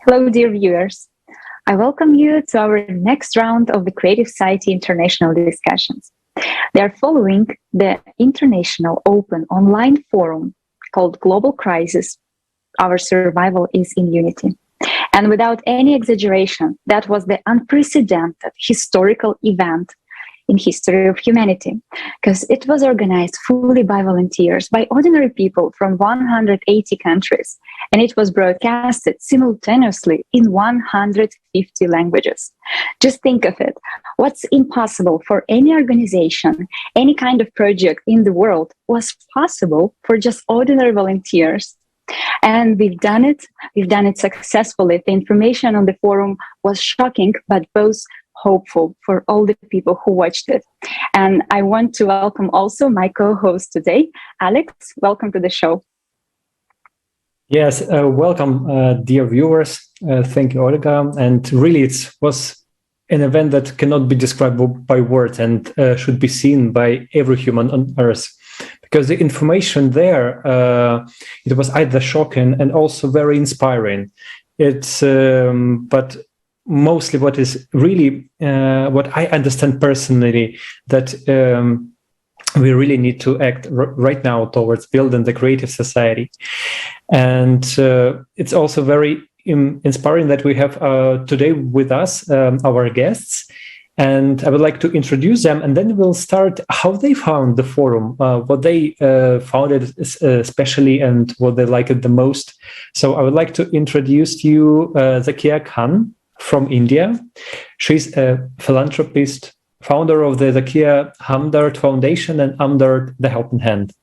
Hello, dear viewers. I welcome you to our next round of the Creative Society International discussions. They are following the international open online forum called Global Crisis. Our survival is in unity. And without any exaggeration, that was the unprecedented historical event in history of humanity, because it was organized fully by volunteers, by ordinary people from 180 countries, and it was broadcasted simultaneously in 150 languages. Just think of it. What's impossible for any organization, any kind of project in the world was possible for just ordinary volunteers. And we've done it. We've done it successfully. The information on the forum was shocking, but both hopeful for all the people who watched it. And I want to welcome also my co-host today, Alex. Welcome to the show. Yes, welcome, dear viewers. Thank you, Olga. And really, it was an event that cannot be described by words and should be seen by every human on Earth. Because the information there, it was either shocking and also very inspiring. But mostly what is really, what I understand personally, that we really need to act right now towards building the creative society. And it's also very inspiring that we have today with us our guests. And I would like to introduce them, and then we'll start how they found the forum, what they found it especially, and what they liked it the most. So I would like to introduce to you Zakia Khan from India. She's a philanthropist, founder of the Zakia Hamdard Foundation and Hamdard the Helping Hand.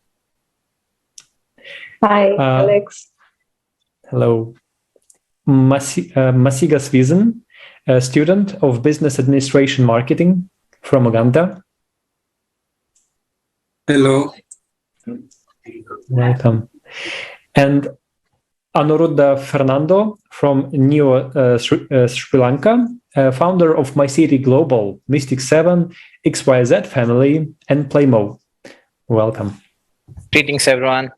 Hi, Alex. Hello. Masiga Swizen, a student of Business Administration Marketing from Uganda. Hello. Welcome. And Anuruddha Fernando from New Sri Lanka, founder of My City Global, Mystic 7, XYZ Family, and Playmo. Welcome. Greetings, everyone.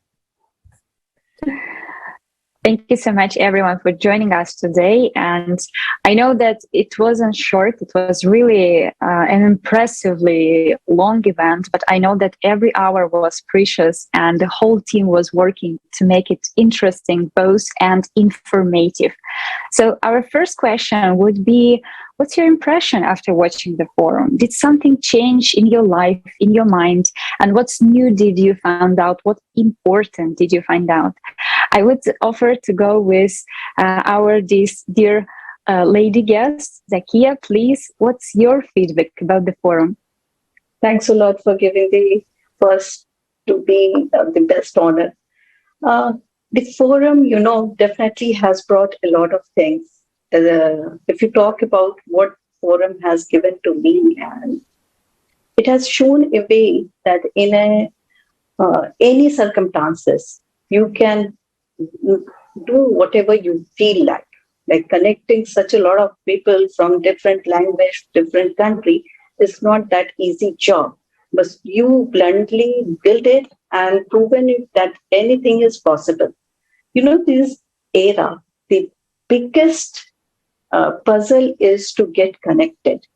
Thank you so much, everyone, for joining us today. And I know that it wasn't short. It was really an impressively long event, but I know that every hour was precious and the whole team was working to make it interesting, both and informative. So our first question would be, what's your impression after watching the forum? Did something change in your life, in your mind? And what's new did you find out? What important did you find out? I would offer to go with our dear lady guest, Zakia. Please, what's your feedback about the forum? Thanks a lot for giving the first to be the best honor. The forum, definitely has brought a lot of things. If you talk about what forum has given to me, and it has shown a way that in any circumstances, you can do whatever you feel like connecting such a lot of people from different language, different country is not that easy job, but you bluntly build it and proven it that anything is possible. This era, the biggest puzzle is to get connected.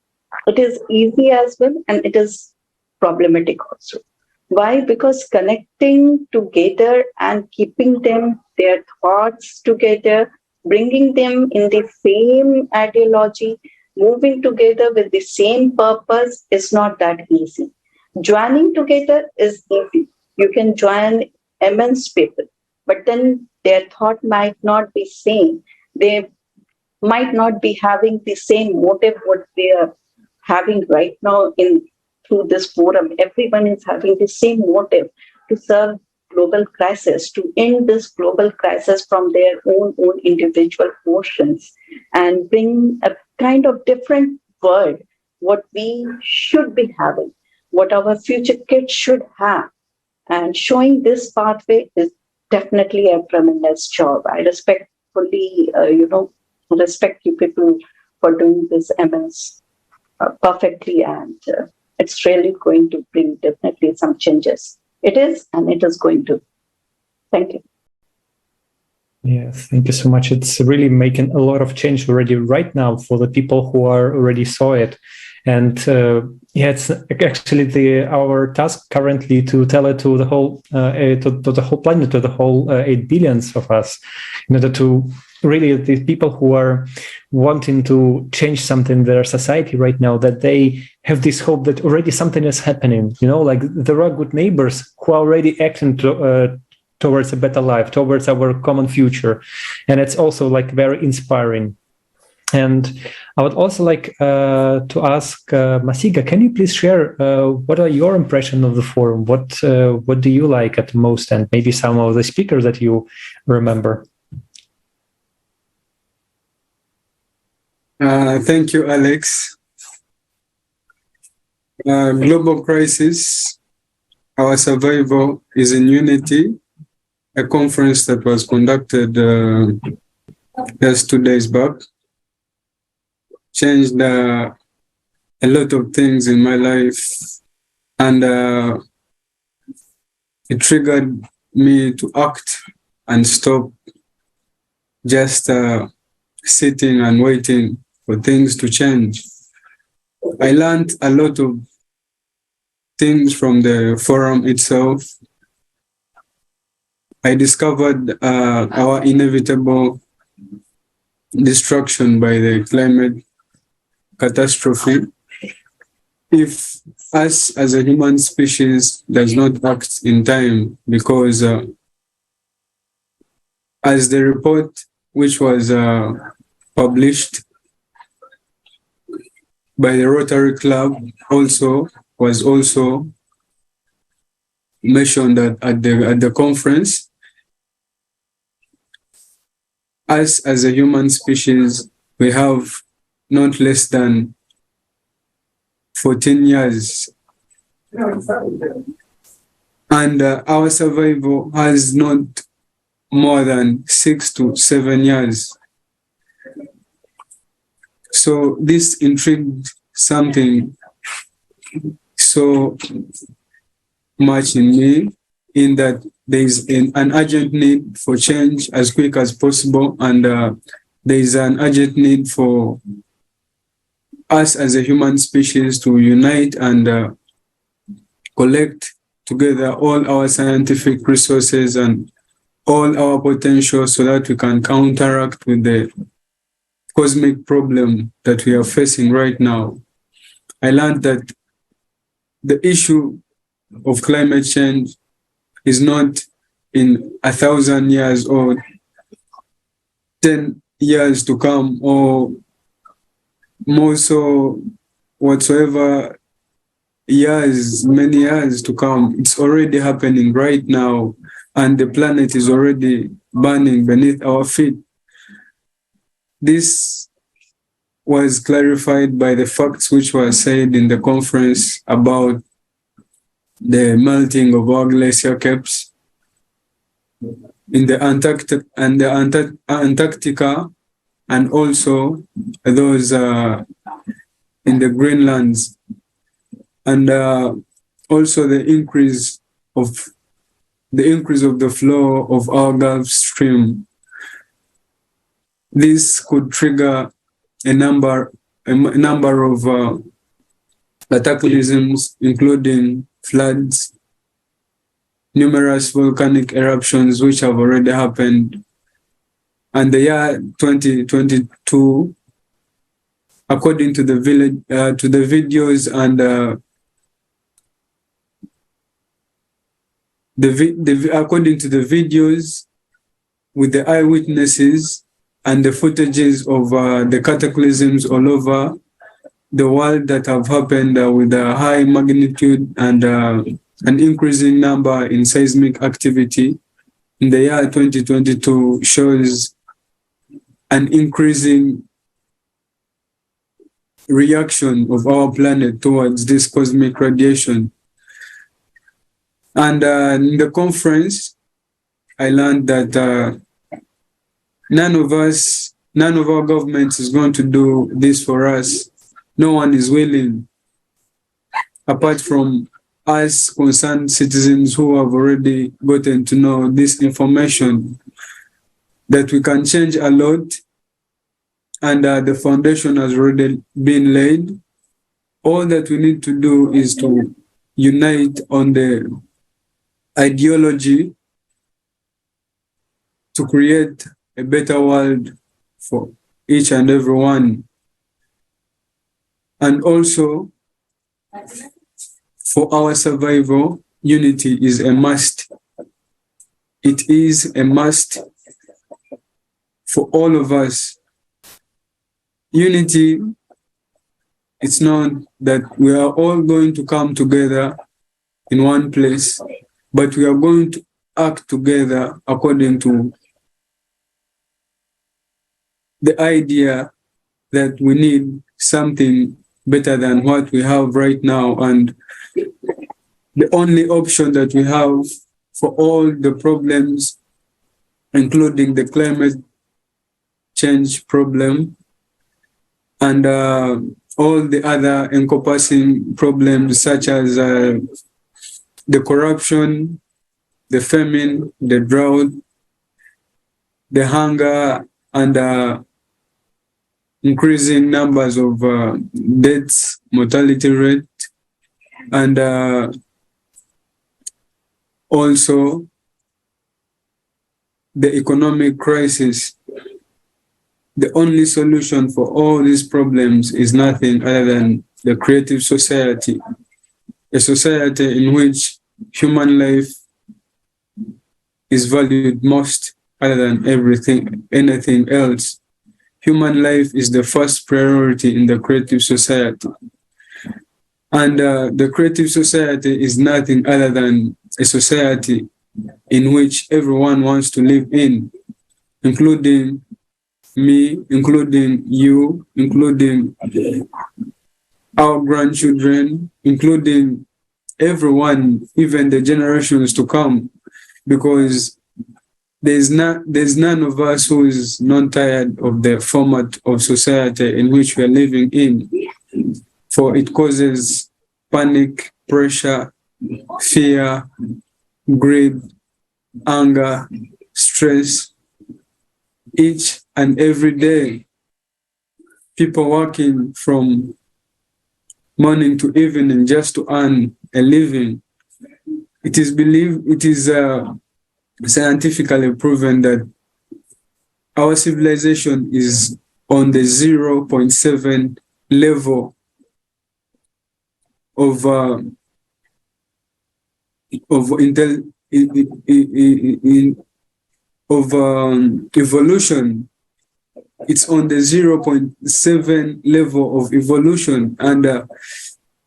It is easy as well, and it is problematic also. Why? Because connecting together and keeping their thoughts together, bringing them in the same ideology, moving together with the same purpose is not that easy. Joining together is easy. You can join immense people, but then their thought might not be same. They might not be having the same motive what they are having right now through this forum. Everyone is having the same motive to serve global crisis, to end this global crisis from their own individual portions and bring a kind of different world, what we should be having, what our future kids should have. And showing this pathway is definitely a tremendous job. I respectfully, respect you people for doing this immense perfectly, and it's really going to bring definitely some changes. It is, and it is going to. Thank you. Yes, thank you so much. It's really making a lot of change already right now for the people who are already saw it. And it's actually our task currently to tell it to the whole to the whole planet, to the whole 8 billions of us, in order to really the people who are wanting to change something in their society right now, that they have this hope that already something is happening. Like there are good neighbors who are already acting towards a better life, towards our common future, and it's also like very inspiring. And I would also like to ask Masiga, can you please share what are your impressions of the forum? What do you like at the most, and maybe some of the speakers that you remember? Thank you, Alex. Global Crisis, Our Survival is in Unity, a conference that was conducted just 2 days back, changed a lot of things in my life, and it triggered me to act and stop just sitting and waiting for things to change. I learned a lot of things from the forum itself. I discovered our inevitable destruction by the climate catastrophe if us as a human species does not act in time, because as the report which was published by the Rotary Club was also mentioned that at the conference, us as a human species, we have not less than 14 years. And our survival has not more than 6 to 7 years. So this intrigued something so much in me, in that there is an urgent need for change as quick as possible, and there is an urgent need for us as a human species to unite and collect together all our scientific resources and all our potential so that we can counteract with the cosmic problem that we are facing right now. I learned that the issue of climate change is not in 1,000 years or 10 years to come, or more so whatsoever years, many years to come. It's already happening right now, and the planet is already burning beneath our feet. This was clarified by the facts which were said in the conference about the melting of our glacier caps in the Antarctica, and also those in the Greenlands, and also the increase of the flow of our Gulf Stream. This could trigger a number of cataclysms, including floods, numerous volcanic eruptions which have already happened. And the year 2022, according to the videos and according to the videos with the eyewitnesses and the footages of the cataclysms all over the world that have happened with a high magnitude and an increasing number in seismic activity in the year 2022 shows an increasing reaction of our planet towards this cosmic radiation. And in the conference, I learned that none of our governments is going to do this for us. No one is willing, apart from us concerned citizens who have already gotten to know this information. that we can change a lot, and the foundation has already been laid. All that we need to do is to unite on the ideology to create a better world for each and every one. And also, for our survival, unity is a must. It is a must for all of us. Unity, it's not that we are all going to come together in one place, but we are going to act together according to the idea that we need something better than what we have right now. And the only option that we have for all the problems, including the climate change problem and all the other encompassing problems such as the corruption, the famine, the drought, the hunger, and increasing numbers of deaths, mortality rate, and also the economic crisis. The only solution for all these problems is nothing other than the creative society, a society in which human life is valued most other than anything else. Human life is the first priority in the creative society. And the creative society is nothing other than a society in which everyone wants to live in, including me, including you, including our grandchildren, including everyone, even the generations to come, because there's none of us who is not tired of the format of society in which we are living in, for it causes panic, pressure, fear, greed, anger, stress. Each and every day, people working from morning to evening just to earn a living. It is scientifically proven that our civilization is on the 0.7 level of evolution. It's on the 0.7 level of evolution, and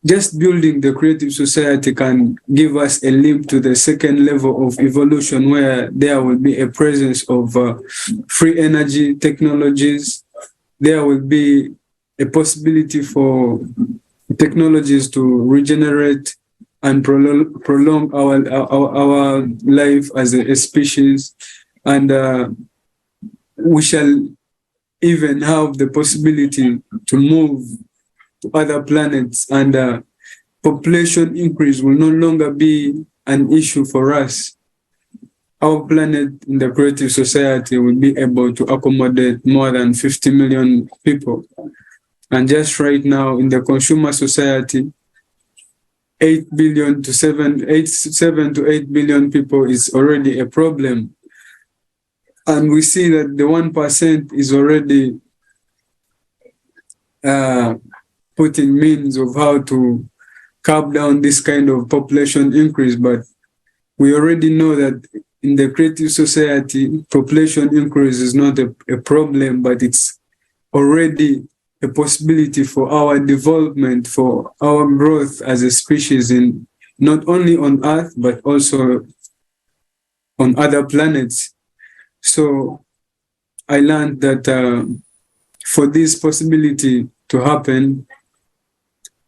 just building the creative society can give us a leap to the second level of evolution, where there will be a presence of free energy technologies. There will be a possibility for technologies to regenerate and prolong our life as a species, and we shall even have the possibility to move to other planets, and population increase will no longer be an issue for us. Our planet in the creative society will be able to accommodate more than 50 million people. And just right now in the consumer society, 7 to 8 billion people is already a problem. And we see that the 1% is already putting means of how to curb down this kind of population increase. But we already know that in the creative society, population increase is not a problem, but it's already a possibility for our development, for our growth as a species, in not only on Earth, but also on other planets. So I learned that for this possibility to happen,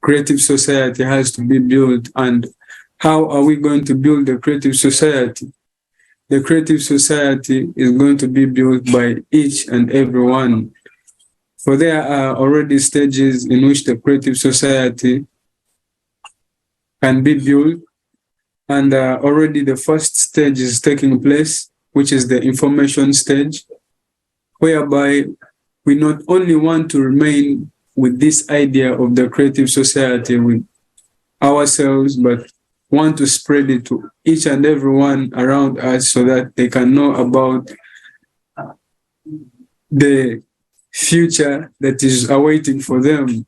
creative society has to be built. And how are we going to build the creative society? The creative society is going to be built by each and every one. For there are already stages in which the creative society can be built, and already the first stage is taking place, which is the information stage. whereby we not only want to remain with this idea of the creative society with ourselves, but want to spread it to each and everyone around us so that they can know about the future that is awaiting for them.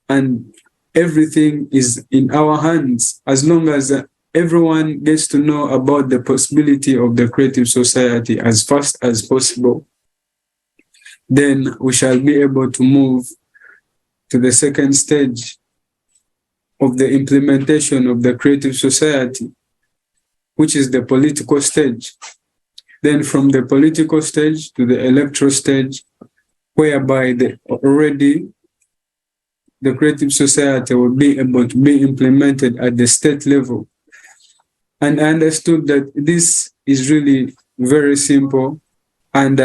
And everything is in our hands. As long as everyone gets to know about the possibility of the creative society as fast as possible, then we shall be able to move to the second stage of the implementation of the creative society, which is the political stage. Then from the political stage to the electoral stage, whereby already the creative society will be able to be implemented at the state level. And I understood that this is really very simple. And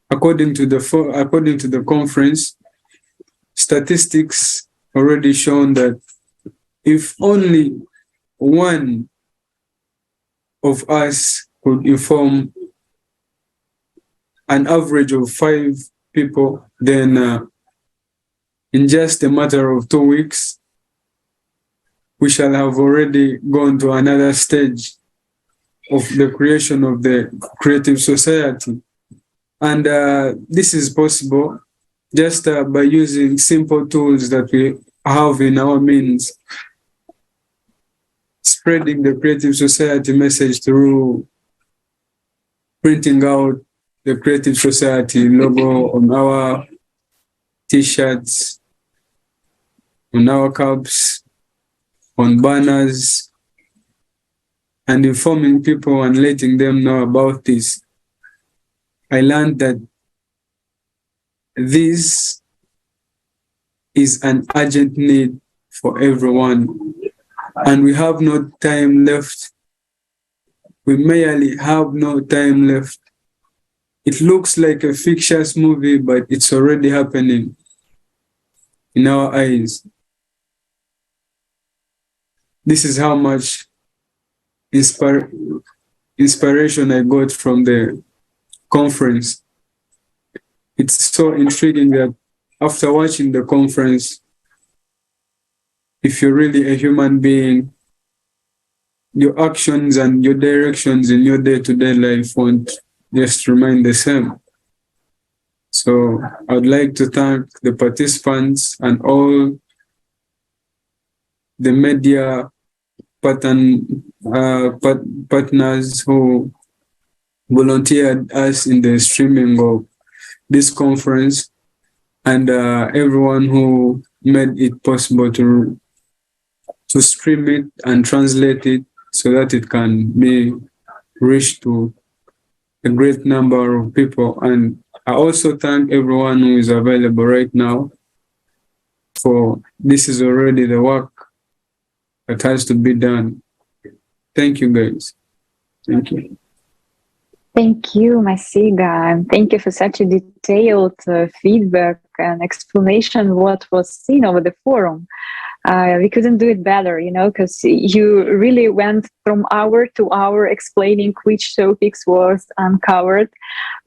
according to the conference, statistics already shown that if only one of us could inform an average of 5 people, then in just a matter of 2 weeks, we shall have already gone to another stage of the creation of the creative society. And this is possible just by using simple tools that we have in our means, spreading the creative society message through printing out the creative society logo on our t-shirts, on our cups, on banners, and informing people and letting them know about this. I learned that this is an urgent need for everyone, and we have no time left. We merely have no time left. It looks like a fictitious movie, but it's already happening in our eyes. This is how much inspiration I got from the conference. It's so intriguing that after watching the conference, if you're really a human being, your actions and your directions in your day-to-day life won't just remain the same. So I would like to thank the participants and all the media partners who volunteered us in the streaming of this conference, and everyone who made it possible to stream it and translate it so that it can be reached to a great number of people. And I also thank everyone who is available right now, for this is already the work that has to be done. Thank you, guys. Thank you. Thank you, Masiga, and thank you for such a detailed feedback and explanation of what was seen over the forum. We couldn't do it better, because you really went from hour to hour explaining which topics was uncovered.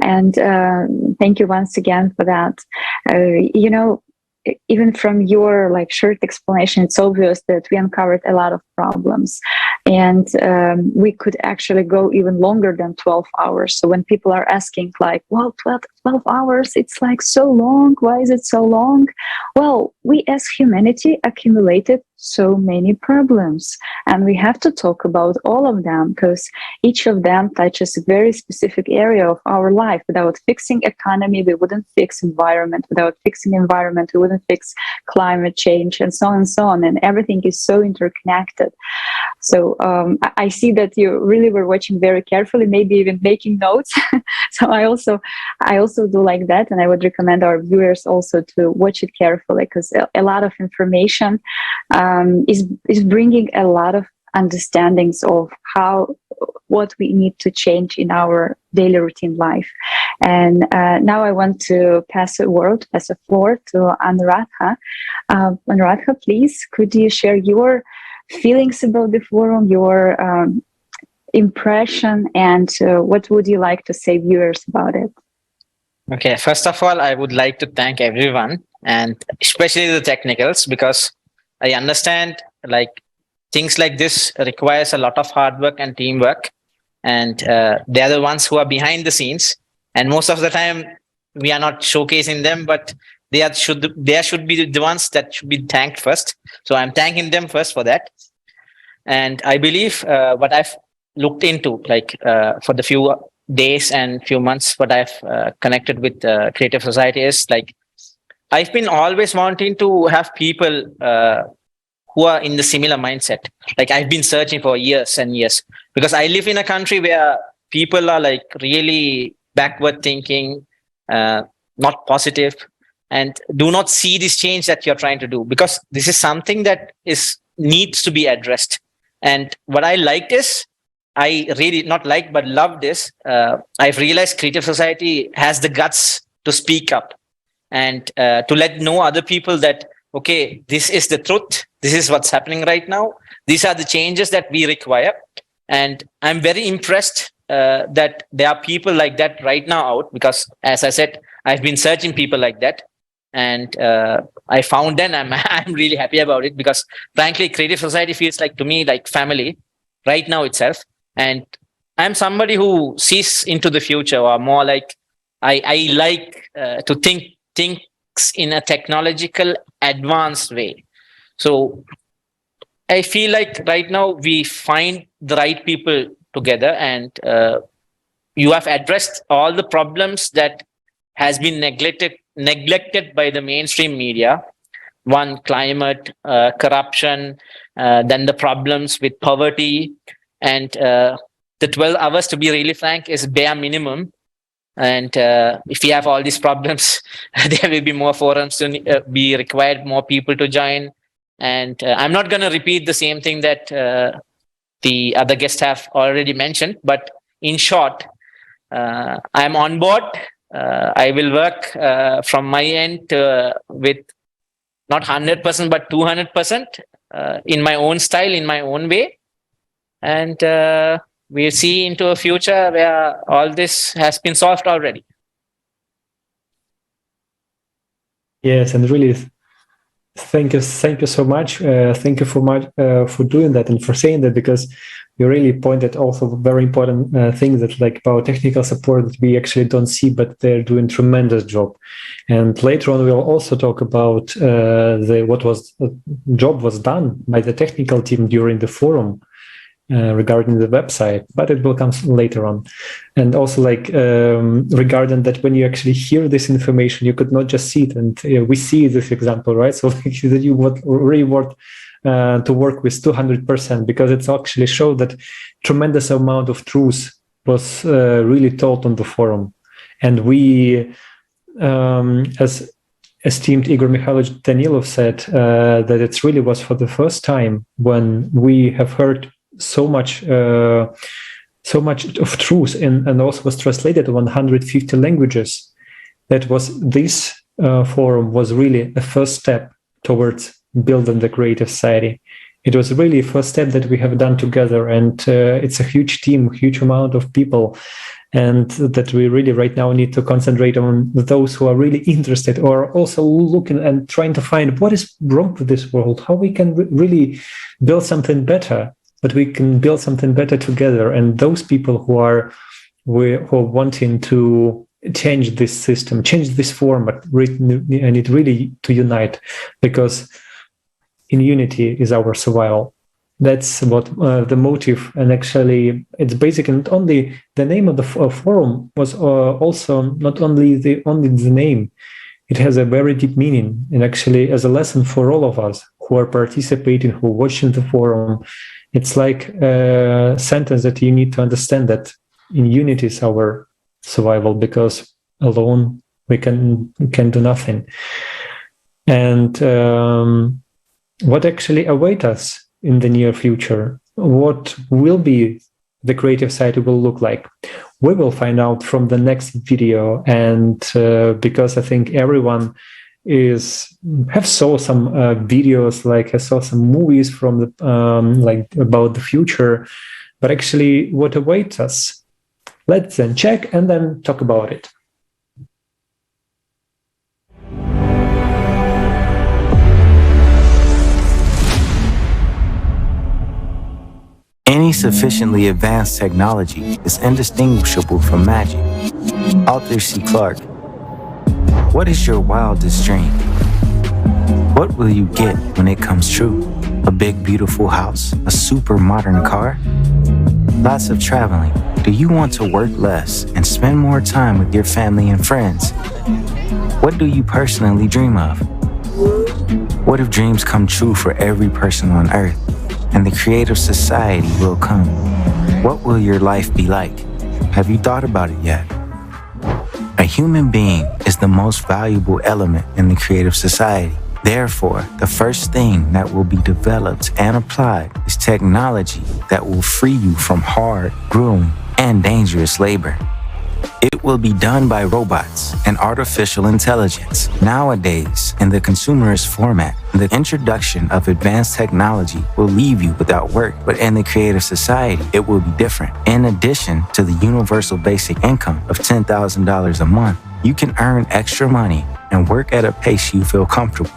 And thank you once again for that. Even from your short explanation, it's obvious that we uncovered a lot of problems, and we could actually go even longer than 12 hours. So when people are asking 12 hours, it's so long. Why is it so long? Well, we as humanity accumulated so many problems, and we have to talk about all of them, because each of them touches a very specific area of our life. Without fixing economy, we wouldn't fix environment. Without fixing environment, we wouldn't fix climate change, and so on and so on. And everything is so interconnected. So I see that you really were watching very carefully, maybe even making notes. So I also do like that, and I would recommend our viewers also to watch it carefully, because a lot of information is bringing a lot of understandings of what we need to change in our daily routine life. And now I want to pass the floor to Anuradha. Anuradha, please, could you share your feelings about the forum, your impression, and what would you like to say viewers about it? Okay, first of all, I would like to thank everyone and especially the technicals because I understand like things like this requires a lot of hard work and teamwork, and they are the ones who are behind the scenes. And most of the time, we are not showcasing them, but they should be the ones that should be thanked first. So I'm thanking them first for that. And I believe what I've looked into, like for the few days and few months, what I've connected with Creative Society is like I've been always wanting to have people who are in the similar mindset. Like I've been searching for years and years because I live in a country where people are like really backward thinking, uh, not positive, and do not see this change that you're trying to do because this is something that is needs to be addressed. And what I liked is I really not like but love this. I've realized Creative Society has the guts to speak up and to let know other people that okay, this is the truth, this is what's happening right now, these are the changes that we require. And I'm very impressed that there are people like that right now out because as I said, I've been searching people like that, and I found them. I'm really happy about it because frankly Creative Society feels like to me like family right now itself. And I'm somebody who sees into the future, or more like I like to think in a technological advanced way. So I feel like right now we find the right people together, and you have addressed all the problems that has been neglected by the mainstream media. One, climate, corruption, then the problems with poverty, and the 12 hours, to be really frank, is bare minimum. And if we have all these problems, there will be more forums to be required, more people to join. And I'm not going to repeat the same thing that the other guests have already mentioned. But in short, I'm on board. I will work from my end with not 100%, but 200% in my own style, in my own way. And we'll see into a future where all this has been solved already. Yes, and really, thank you so much. Thank you for doing that and for saying that, because you really pointed also very important things that like about technical support that we actually don't see, but they're doing tremendous job. And later on, we'll also talk about what job was done by the technical team during the forum. Regarding the website, but it will come later on. And also like regarding that, when you actually hear this information, you could not just see it, and we see this example, right? So like, that you would really want to work with 200%, because it's actually showed that tremendous amount of truth was really taught on the forum. And we, as esteemed Igor Mikhailovich Danilov said, that it really was for the first time when we have heard so much of truth, and also was translated to 150 languages. That was this forum was really a first step towards building the Creative Society. It was really a first step that we have done together, and it's a huge team, huge amount of people, and that we really right now need to concentrate on those who are really interested, or also looking and trying to find what is wrong with this world, how we can really build something better. But we can build something better together. And those people who are wanting to change this system, change this format, need really to unite, because in unity is our survival. That's what the motive. And actually, it's basically not only the name of the forum was also not only the name. It has a very deep meaning, and actually as a lesson for all of us who are participating, who are watching the forum. It's like a sentence that you need to understand, that in unity is our survival, because alone we can do nothing. And what actually awaits us in the near future, what will be the Creative Society will look like, we will find out from the next video. And because I think everyone have saw some videos, like I saw some movies from the like about the future, but actually what awaits us, let's then check and then talk about it. sufficiently advanced technology is indistinguishable from magic. Author C. Clarke. What is your wildest dream? What will you get when it comes true? A big, beautiful house? A super modern car? Lots of traveling. Do you want to work less and spend more time with your family and friends? What do you personally dream of? What if dreams come true for every person on Earth and the creative society will come? What will your life be like? Have you thought about it yet? A human being is the most valuable element in the creative society. Therefore, the first thing that will be developed and applied is technology that will free you from hard, grueling, and dangerous labor. It will be done by robots and artificial intelligence. Nowadays, in the consumerist format, the introduction of advanced technology will leave you without work, but in the creative society, it will be different. In addition to the universal basic income of $10,000 a month, you can earn extra money and work at a pace you feel comfortable.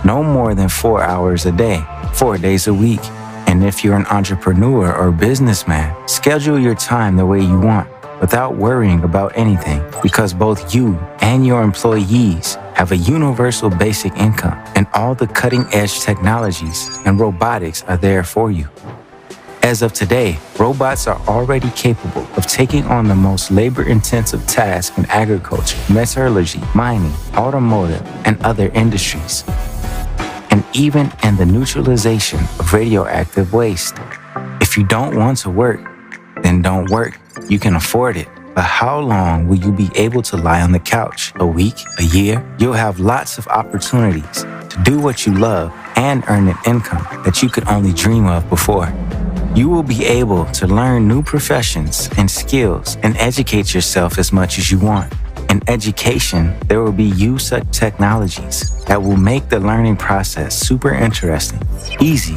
No more than 4 hours a day, 4 days a week. And if you're an entrepreneur or businessman, schedule your time the way you want without worrying about anything, because both you and your employees have a universal basic income, and all the cutting-edge technologies and robotics are there for you. As of today, robots are already capable of taking on the most labor-intensive tasks in agriculture, metallurgy, mining, automotive, and other industries, and even in the neutralization of radioactive waste. If you don't want to work, then don't work. You can afford it. But how long will you be able to lie on the couch? A week? A year? You'll have lots of opportunities to do what you love and earn an income that you could only dream of before. You will be able to learn new professions and skills and educate yourself as much as you want. In education, there will be use of technologies that will make the learning process super interesting, easy,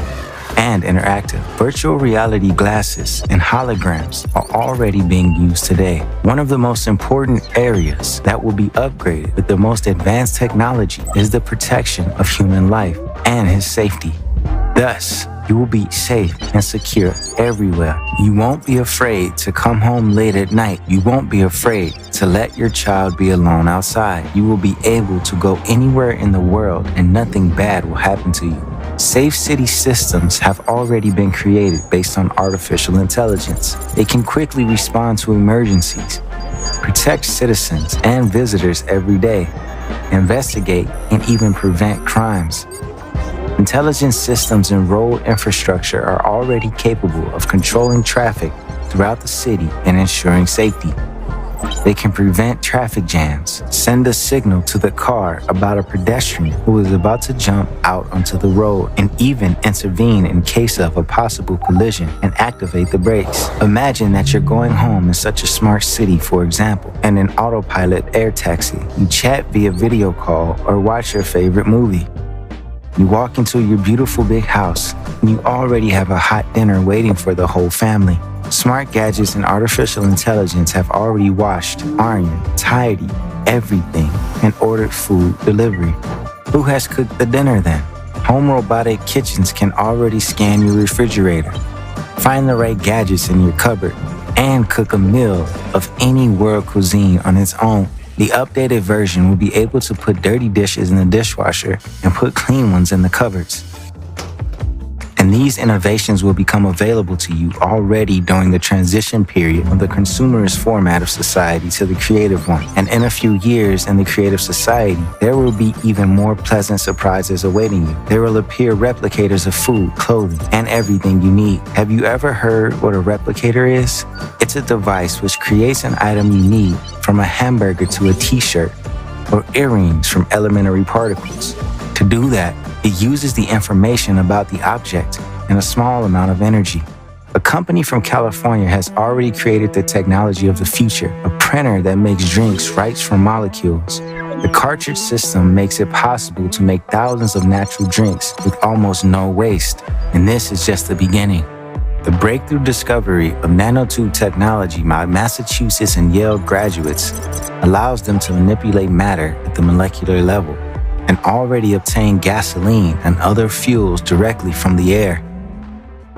and interactive. Virtual reality glasses and holograms are already being used today. One of the most important areas that will be upgraded with the most advanced technology is the protection of human life and his safety. Thus, you will be safe and secure everywhere. You won't be afraid to come home late at night. You won't be afraid to let your child be alone outside. You will be able to go anywhere in the world and nothing bad will happen to you. Safe city systems have already been created based on artificial intelligence. They can quickly respond to emergencies, protect citizens and visitors every day, investigate and even prevent crimes. Intelligence systems and road infrastructure are already capable of controlling traffic throughout the city and ensuring safety. They can prevent traffic jams, send a signal to the car about a pedestrian who is about to jump out onto the road, and even intervene in case of a possible collision and activate the brakes. Imagine that you're going home in such a smart city, for example, in an autopilot air taxi. You chat via video call or watch your favorite movie. You walk into your beautiful big house, and you already have a hot dinner waiting for the whole family. Smart gadgets and artificial intelligence have already washed, ironed, tidied everything, and ordered food delivery. Who has cooked the dinner then? Home robotic kitchens can already scan your refrigerator, find the right gadgets in your cupboard, and cook a meal of any world cuisine on its own. The updated version will be able to put dirty dishes in the dishwasher and put clean ones in the cupboards. And these innovations will become available to you already during the transition period of the consumerist format of society to the creative one. And in a few years in the creative society, there will be even more pleasant surprises awaiting you. There will appear replicators of food, clothing, and everything you need. Have you ever heard what a replicator is? It's a device which creates an item you need, from a hamburger to a t-shirt, or earrings from elementary particles. To do that, it uses the information about the object and a small amount of energy. A company from California has already created the technology of the future, a printer that makes drinks right from molecules. The cartridge system makes it possible to make thousands of natural drinks with almost no waste. And this is just the beginning. The breakthrough discovery of nanotube technology by Massachusetts and Yale graduates allows them to manipulate matter at the molecular level and already obtain gasoline and other fuels directly from the air.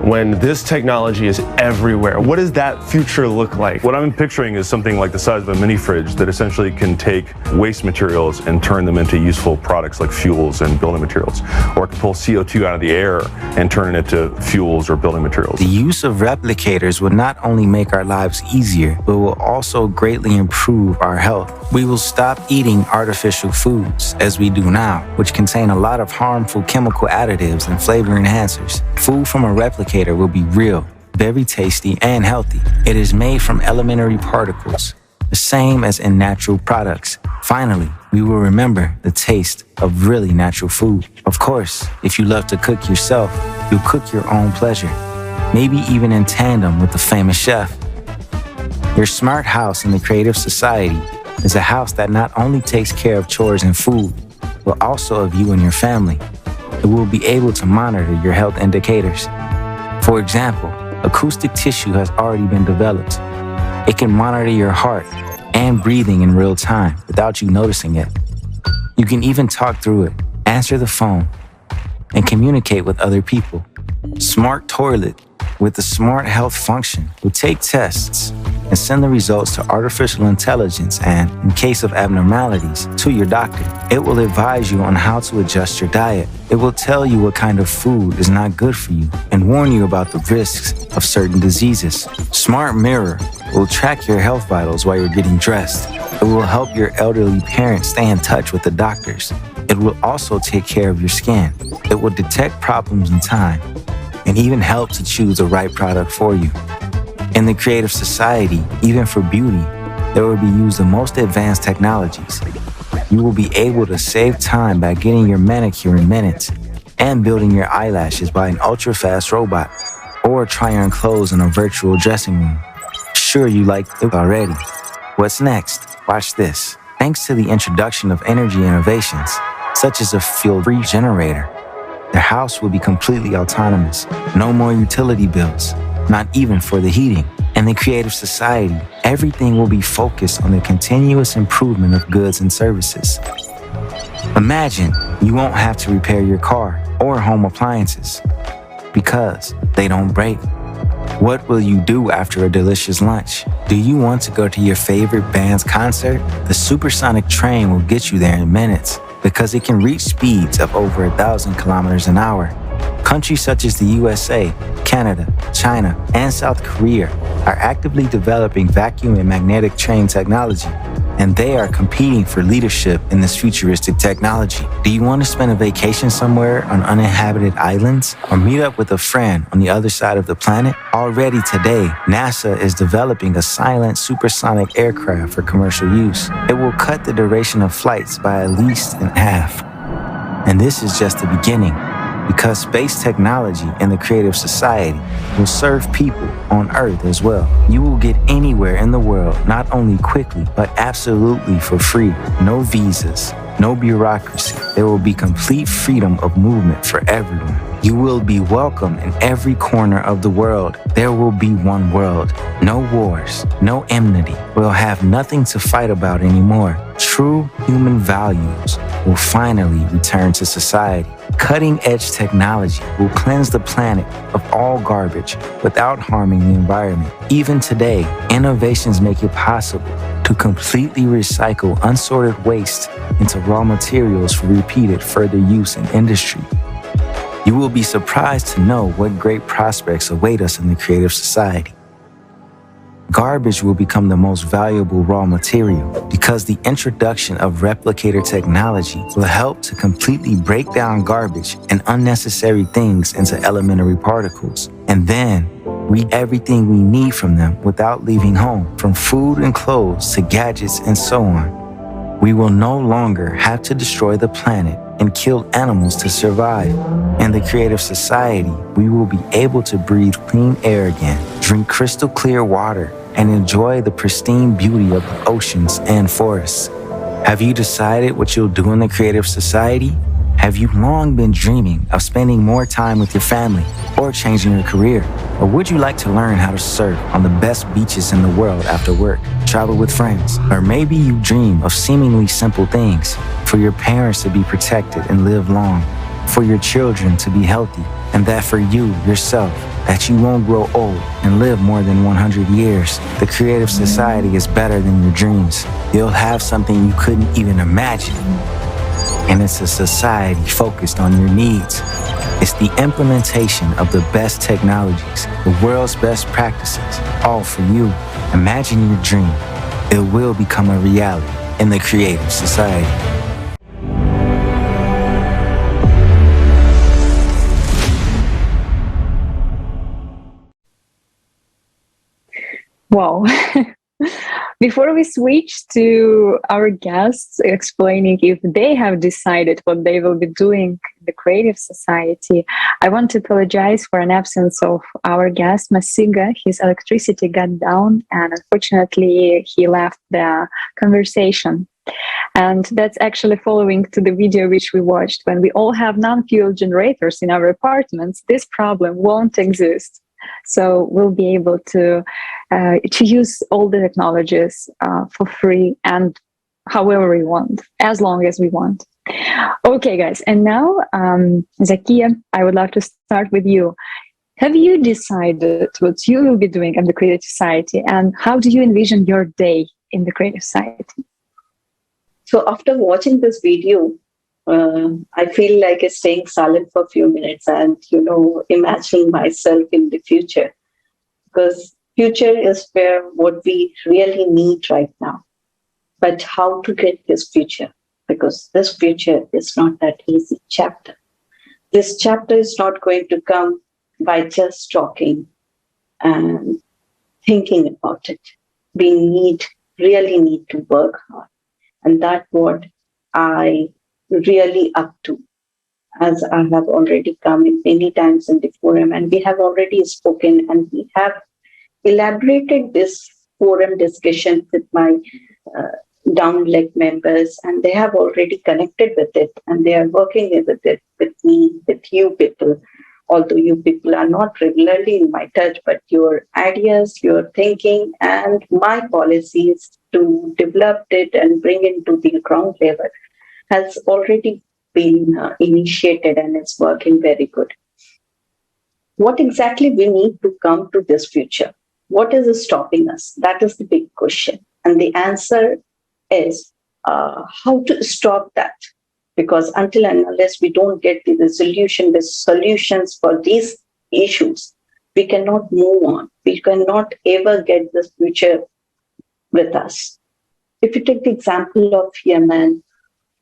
when this technology is everywhere? What does that future look like? What I'm picturing is something like the size of a mini fridge that essentially can take waste materials and turn them into useful products like fuels and building materials, or it can pull CO2 out of the air and turn it into fuels or building materials. The use of replicators will not only make our lives easier, but will also greatly improve our health. We will stop eating artificial foods, as we do now, which contain a lot of harmful chemical additives and flavor enhancers. Food from a replicator will be real, very tasty, and healthy. It is made from elementary particles, the same as in natural products. Finally, we will remember the taste of really natural food. Of course, if you love to cook yourself, you'll cook your own pleasure, maybe even in tandem with the famous chef. Your smart house in the Creative Society is a house that not only takes care of chores and food, but also of you and your family. It will be able to monitor your health indicators. For example, acoustic tissue has already been developed. It can monitor your heart and breathing in real time without you noticing it. You can even talk through it, answer the phone, and communicate with other people. Smart Toilet with the smart health function will take tests and send the results to artificial intelligence and, in case of abnormalities, to your doctor. It will advise you on how to adjust your diet. It will tell you what kind of food is not good for you and warn you about the risks of certain diseases. Smart Mirror will track your health vitals while you're getting dressed. It will help your elderly parents stay in touch with the doctors. It will also take care of your skin. It will detect problems in time and even help to choose the right product for you. In the Creative Society, even for beauty, there will be used the most advanced technologies. You will be able to save time by getting your manicure in minutes and building your eyelashes by an ultra-fast robot, or try on clothes in a virtual dressing room. Sure, you like it already. What's next? Watch this. Thanks to the introduction of energy innovations, such as a fuel-free generator, the house will be completely autonomous. No more utility bills, not even for the heating. In the Creative Society, everything will be focused on the continuous improvement of goods and services. Imagine you won't have to repair your car or home appliances because they don't break. What will you do after a delicious lunch? Do you want to go to your favorite band's concert? The supersonic train will get you there in minutes because it can reach speeds of over 1,000 kilometers an hour. Countries such as the USA, Canada, China, and South Korea are actively developing vacuum and magnetic train technology, and they are competing for leadership in this futuristic technology. Do you want to spend a vacation somewhere on uninhabited islands or meet up with a friend on the other side of the planet? Already today, NASA is developing a silent supersonic aircraft for commercial use. It will cut the duration of flights by at least in half. And this is just the beginning, because space technology and the Creative Society will serve people on Earth as well. You will get anywhere in the world, not only quickly, but absolutely for free. No visas, no bureaucracy. There will be complete freedom of movement for everyone. You will be welcome in every corner of the world. There will be one world. No wars, no enmity. We'll have nothing to fight about anymore. True human values will finally return to society. Cutting-edge technology will cleanse the planet of all garbage without harming the environment. Even today, innovations make it possible to completely recycle unsorted waste into raw materials for repeated further use in industry. You will be surprised to know what great prospects await us in the Creative Society. Garbage will become the most valuable raw material because the introduction of replicator technology will help to completely break down garbage and unnecessary things into elementary particles, and then read everything we need from them without leaving home, from food and clothes to gadgets and so on. We will no longer have to destroy the planet and kill animals to survive. In the Creative Society, we will be able to breathe clean air again, drink crystal clear water, and enjoy the pristine beauty of the oceans and forests. Have you decided what you'll do in the Creative Society? Have you long been dreaming of spending more time with your family or changing your career? Or would you like to learn how to surf on the best beaches in the world after work, travel with friends? Or maybe you dream of seemingly simple things, for your parents to be protected and live long. for your children to be healthy, and that for you, yourself, that you won't grow old and live more than 100 years. The creative society is better than your dreams. You'll have something you couldn't even imagine. And it's a society focused on your needs. It's the implementation of the best technologies, the world's best practices, all for you. Imagine your dream. It will become a reality in the creative society. Wow. Before we switch to our guests explaining if they have decided what they will be doing in the creative society, I want to apologize for an absence of our guest, Masiga. His electricity got down and unfortunately he left the conversation. And that's actually following to the video which we watched. When we all have non-fuel generators in our apartments, this problem won't exist. So we'll be able to use all the technologies for free and however we want, as long as we want. Okay, guys. And now, Zakia, I would love to start with you. Have you decided what you will be doing in the Creative Society, and how do you envision your day in the Creative Society? So after watching this video, I feel like staying silent for a few minutes and, imagining myself in the future. Because future is where what we really need right now. But how to get this future? Because this future is not that easy chapter. This chapter is not going to come by just talking and thinking about it. We really need to work hard. And that's what I really up to, as I have already come in many times in the forum, and we have already spoken and we have elaborated this forum discussion with my down-leg members, and they have already connected with it and they are working with it with me, with you people. Although you people are not regularly in my touch, but your ideas, your thinking, and my policies to develop it and bring it to the ground level has already been initiated and it's working very good. What exactly we need to come to this future? What is stopping us? That is the big question. And the answer is how to stop that. Because until and unless we don't get the resolution, the solutions for these issues, we cannot move on. We cannot ever get this future with us. If you take the example of Yemen,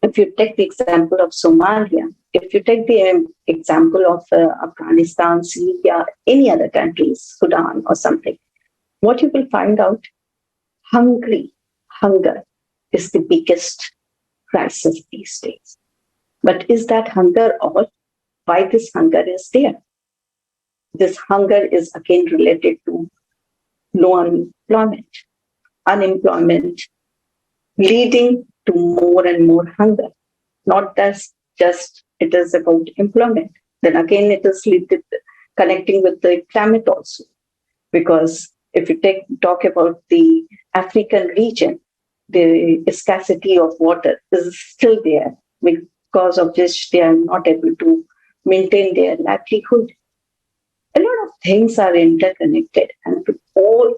if you take the example of Somalia, if you take the example of Afghanistan, Syria, any other countries, Sudan or something, what you will find out, hunger is the biggest crisis these days. But is that hunger all? Why this hunger is there? This hunger is again related to low unemployment, leading to more and more hunger. Not just it is about employment. Then again, it is connecting with the climate also. Because if you talk about the African region, the scarcity of water is still there, because of which they are not able to maintain their livelihood. A lot of things are interconnected, and all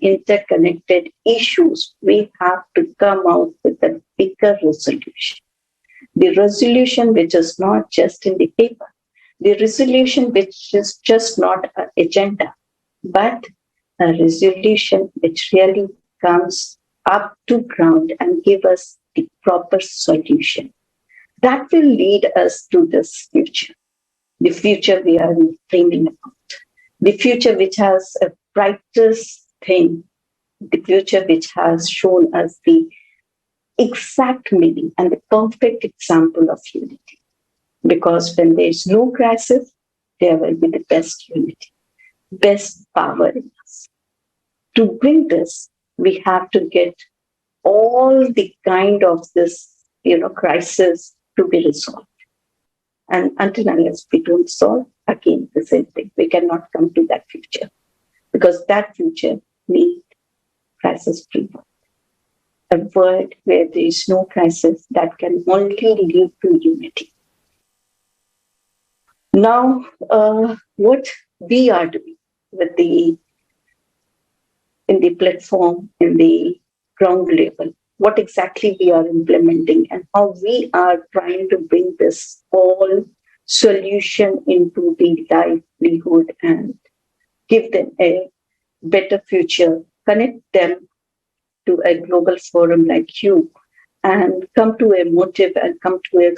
interconnected issues, we have to come out with a bigger resolution. The resolution which is not just in the paper, the resolution which is just not an agenda, but a resolution which really comes up to ground and give us the proper solution. That will lead us to this future, the future we are dreaming about, the future which has a brightest thing, the future which has shown us the exact meaning and the perfect example of unity. Because when there is no crisis, there will be the best unity, best power in us. To bring this, we have to get all the kind of this, crisis to be resolved. And until unless we don't solve, again, the same thing. We cannot come to that future. Because that future needs crisis-free world. A world where there is no crisis that can only lead to unity. Now, what we are doing with in the platform, in the ground level, what exactly we are implementing and how we are trying to bring this whole solution into the livelihood and give them a better future, connect them to a global forum like you, and come to a motive and come to a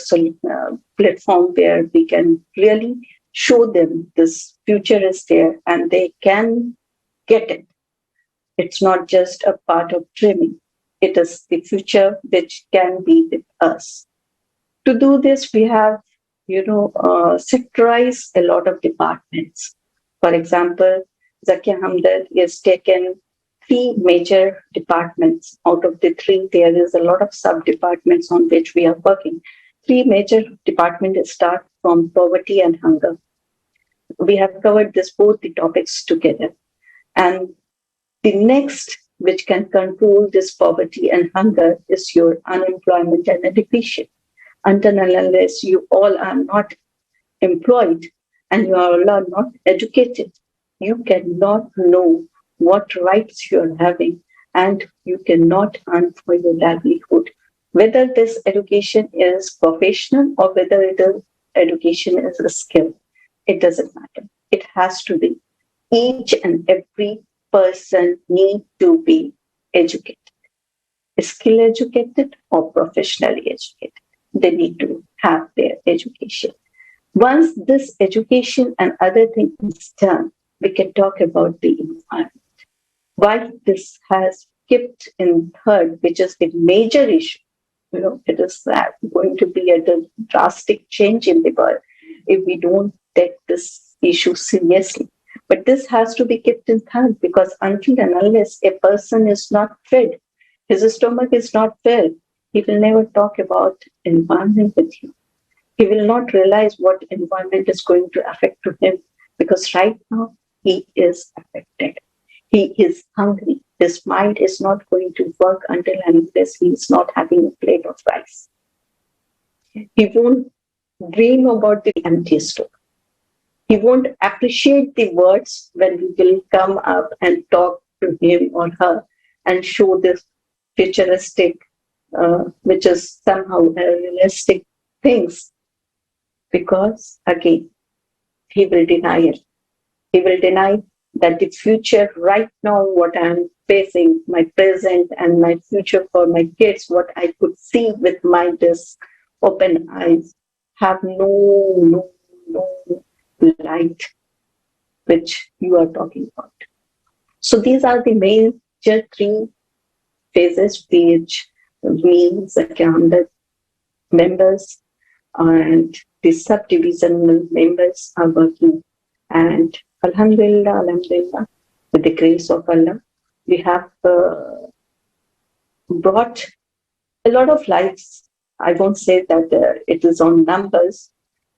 platform where we can really show them this future is there and they can get it. It's not just a part of dreaming. It is the future which can be with us. To do this, we have, sectorized a lot of departments. For example, Zakia Hamdard is taken 3 major departments. Out of the 3, there is a lot of sub-departments on which we are working. 3 major departments start from poverty and hunger. We have covered both the topics together. And the next, which can control this poverty and hunger, is your unemployment and education. Until and unless you all are not employed and you are all not educated, you cannot know what rights you are having and you cannot earn for your livelihood. Whether this education is professional or whether education is a skill, it doesn't matter. It has to be. Each and every person need to be educated, skill educated or professionally educated. They need to have their education. Once this education and other things is done, we can talk about the environment. Why this has kept in third, which is the major issue. It is going to be a drastic change in the world if we don't take this issue seriously. But this has to be kept in third because until and unless a person is not fed, his stomach is not filled, he will never talk about environment with you. He will not realize what environment is going to affect to him because right now he is affected. He is hungry. His mind is not going to work until and unless he is not having a plate of rice. He won't dream about the empty stomach. He won't appreciate the words when we will come up and talk to him or her and show this futuristic, which is somehow realistic things. Because again, he will deny it. He will deny that the future right now, what I'm facing, my present and my future for my kids, what I could see with my just open eyes, have no light which you are talking about. So these are the major 3 phases which means the members and the subdivisional members are working. And Alhamdulillah, with the grace of Allah, we have brought a lot of lives. I won't say that it is on numbers.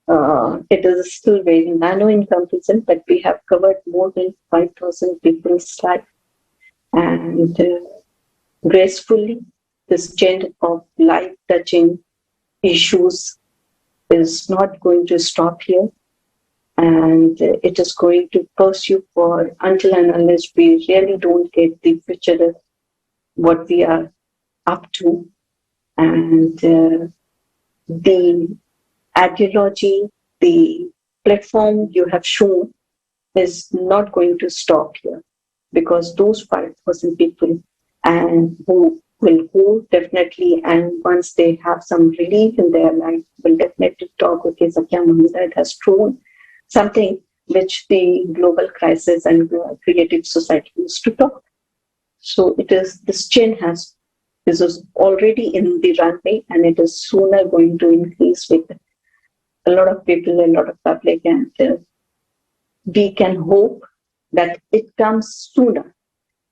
It is still very nano in comparison, but we have covered more than 5,000 people's life. And gracefully, this chain of life-touching issues is not going to stop here. And it is going to pursue for until and unless we really don't get the future of what we are up to. And the ideology, the platform you have shown is not going to stop here because those 5,000 people and who will go definitely, and once they have some relief in their life, will definitely talk, okay, Zakia Hamdard has shown something which the global crisis and creative society used to talk. So it is, this chain this is already in the runway and it is sooner going to increase with a lot of people, a lot of public, and we can hope that it comes sooner.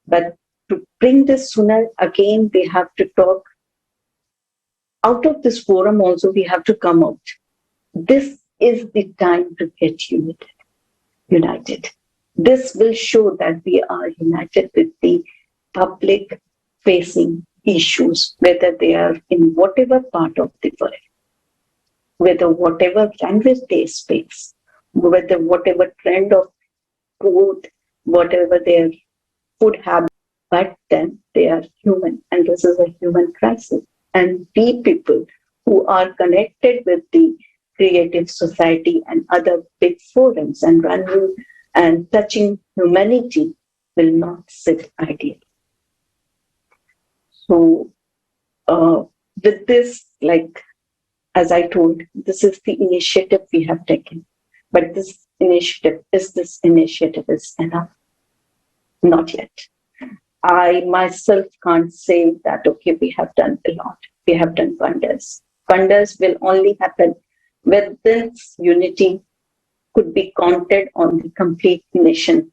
But to bring this sooner, again, we have to talk. Out of this forum also, we have to come out. This is the time to get united. This will show that we are united with the public facing issues, whether they are in whatever part of the world, whether whatever language they speak, whether whatever trend of food, whatever their food habit, but then they are human, and this is a human crisis. And we people who are connected with the creative society and other big forums and running and touching humanity will not sit idle. So with this, like, as I told, this is the initiative we have taken. But this initiative is enough? Not yet. I myself can't say that, okay, we have done a lot. We have done wonders. Wonders will only happen when this unity could be counted on the complete nation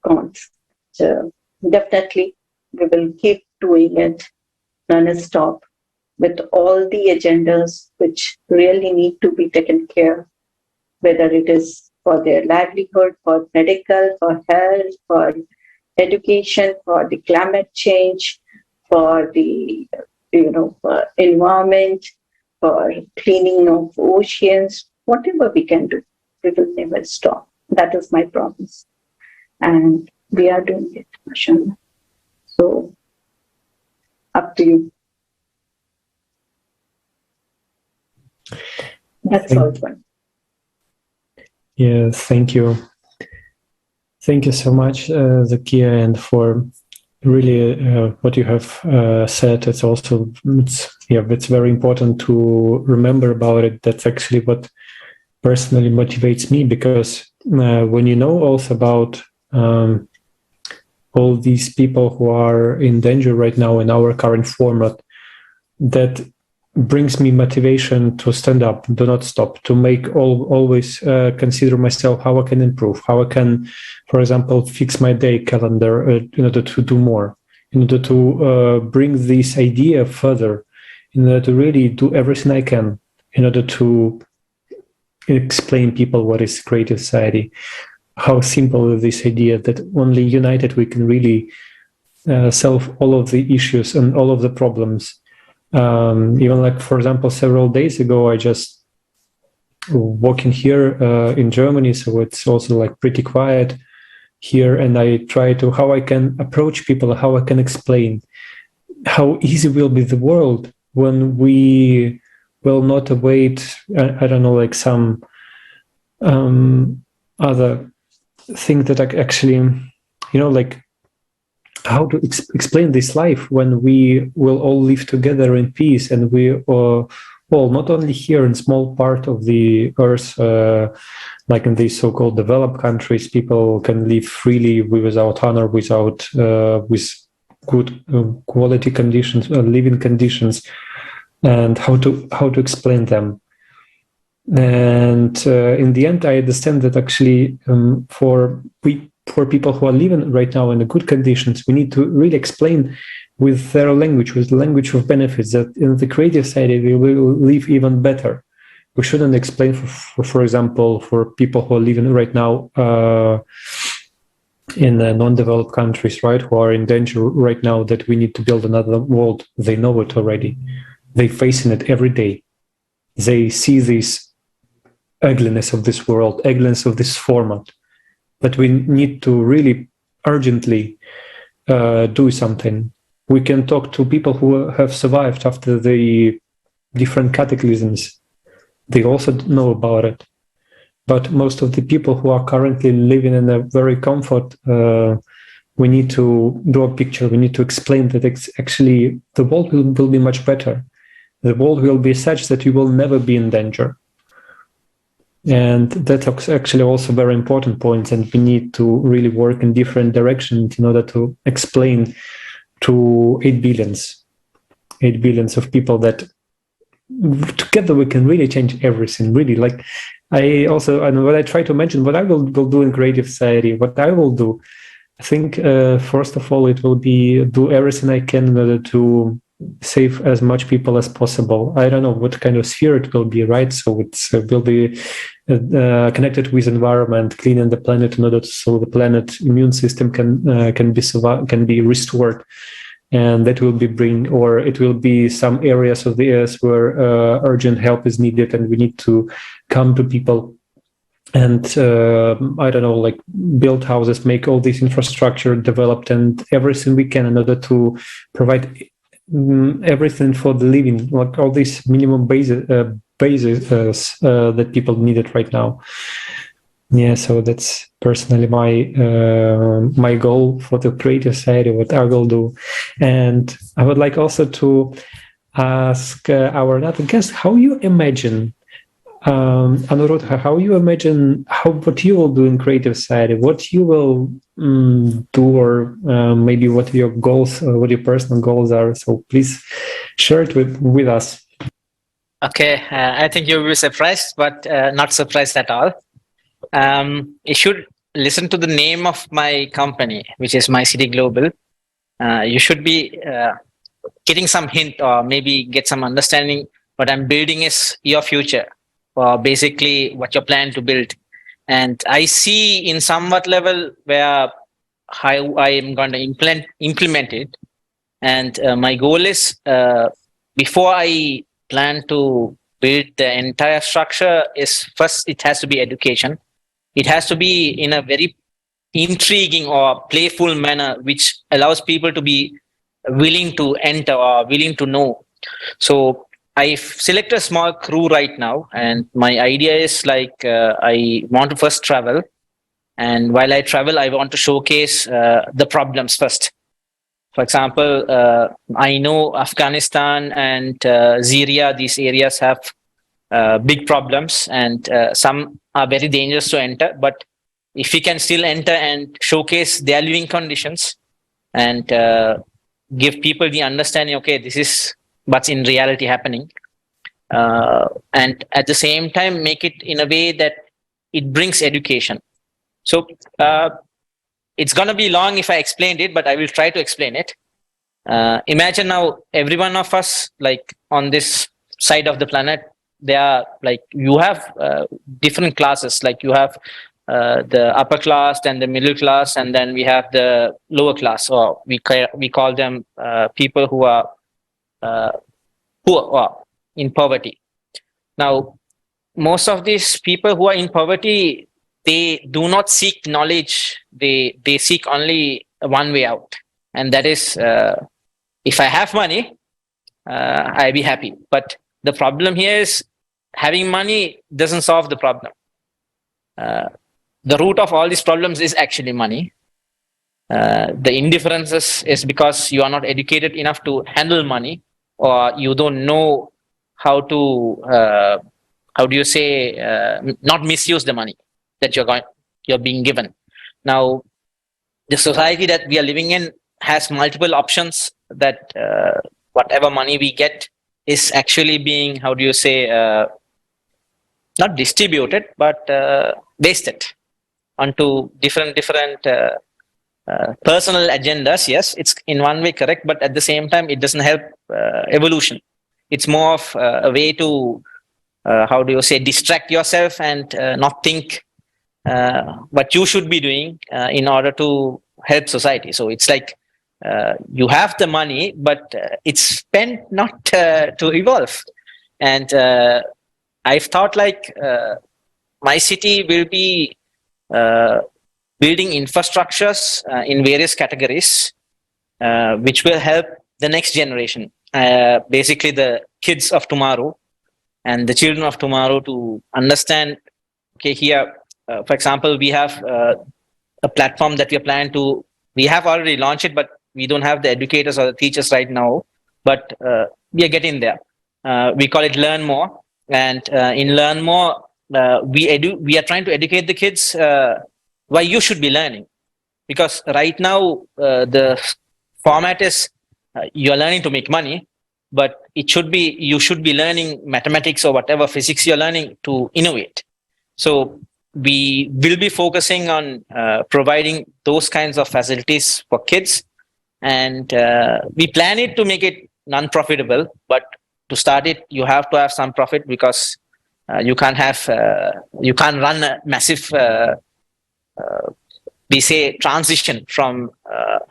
counts. So definitely we will keep doing it non-stop with all the agendas which really need to be taken care of, whether it is for their livelihood, for medical, for health, for education, for the climate change, for the for environment, for cleaning of oceans, whatever we can do, we will never stop. That is my promise. And we are doing it, mashallah. So, up to you. That's all one. Yeah, thank you. Thank you so much, Zakia, and for really what you have said. It's very important to remember about it. That's actually what personally motivates me, because when you know also about all these people who are in danger right now in our current format, that brings me motivation to stand up, do not stop, to make always consider myself how I can improve, how I can, for example, fix my day calendar in order to do more, in order to bring this idea further, in order to really do everything I can in order to explain people what is creative society, how simple is this idea that only united we can really solve all of the issues and all of the problems. Even like, for example, several days ago, I just walking here in Germany, so it's also like pretty quiet here, and I try to how I can approach people, how I can explain how easy will be the world when we will not await, I don't know, like some other thing that actually, like how to explain this life when we will all live together in peace, and we all, not only here in small part of the earth, like in these so-called developed countries, people can live freely without honor, with good quality conditions, living conditions, and how to explain them. And in the end, I understand that actually for people who are living right now in the good conditions, we need to really explain with their language, with the language of benefits, that in the creative side we will live even better. We shouldn't explain, for example, for people who are living right now in non-developed countries, right, who are in danger right now, that we need to build another world. They know it already. They're facing it every day. They see this ugliness of this world, ugliness of this format. But we need to really urgently do something. We can talk to people who have survived after the different cataclysms. They also know about it. But most of the people who are currently living in a very comfort, we need to draw a picture. We need to explain that actually the world will be much better. The world will be such that you will never be in danger. And that's actually also very important points, and we need to really work in different directions in order to explain to 8 billions of people that together we can really change everything, really. Like and what I try to mention, what I will do in creative society, what I will do, I think first of all, it will be do everything I can in order to save as much people as possible. I don't know what kind of sphere it will be, right? So it will be connected with environment, cleaning the planet in order so the planet immune system can be restored, and that will be it will be some areas of the earth where urgent help is needed, and we need to come to people and I don't know, like build houses, make all this infrastructure developed, and everything we can in order to provide everything for the living, like all these minimum bases that people needed right now. Yeah, so that's personally my goal for the creative society, what I will do. And I would like also to ask our other guest how you imagine, Anuruddha, how you imagine what you will do in creative society, what you will do, or maybe what your goals, or what your personal goals are. So please share it with us. Okay, I think you'll be surprised, but not surprised at all. You should listen to the name of my company, which is Masiga Global. You should be getting some hint, or maybe get some understanding. What I'm building is your future, or basically what you're planning to build. And I see in somewhat level where how I am going to implement it. And my goal is, before I plan to build the entire structure, is first it has to be education. It has to be in a very intriguing or playful manner, which allows people to be willing to enter or willing to know. So I've selected a small crew right now, and my idea is like I want to first travel, and while I travel, I want to showcase the problems first. For example, I know Afghanistan and Syria; these areas have big problems, and some are very dangerous to enter. But if we can still enter and showcase their living conditions, and give people the understanding, okay, this is what's in reality happening, and at the same time make it in a way that it brings education. So it's going to be long if I explained it, but I will try to explain it. Imagine now every one of us, like on this side of the planet, they are like, you have different classes, like you have the upper class, then the middle class, and then we have the lower class, or we call them people who are poor or in poverty. Now, most of these people who are in poverty, they do not seek knowledge. They seek only one way out, and that is, if I have money, I'll be happy. But the problem here is having money doesn't solve the problem. The root of all these problems is actually money. The indifference is because you are not educated enough to handle money, or you don't know how to, how do you say, not misuse the money that you're being given. Now, the society that we are living in has multiple options that whatever money we get is actually being, how do you say, not distributed, but wasted onto different personal agendas. Yes, it's in one way correct, but at the same time, it doesn't help evolution. It's more of a way to, how do you say, distract yourself and not think what you should be doing in order to help society. So it's like you have the money, but it's spent not to evolve. And I've thought like my city will be building infrastructures in various categories, which will help the next generation, basically the kids of tomorrow and the children of tomorrow, to understand, okay, here, for example, we have a platform that we are planning to, we have already launched it, but we don't have the educators or the teachers right now, but we are getting there. We call it Learn More. And in Learn More, we are trying to educate the kids why you should be learning. Because right now, the format is you're learning to make money, but it should be, you should be learning mathematics or whatever physics you're learning to innovate. So we will be focusing on providing those kinds of facilities for kids. And we plan it to make it non-profitable, but to start it, you have to have some profit, because you can't run a massive, we say, transition from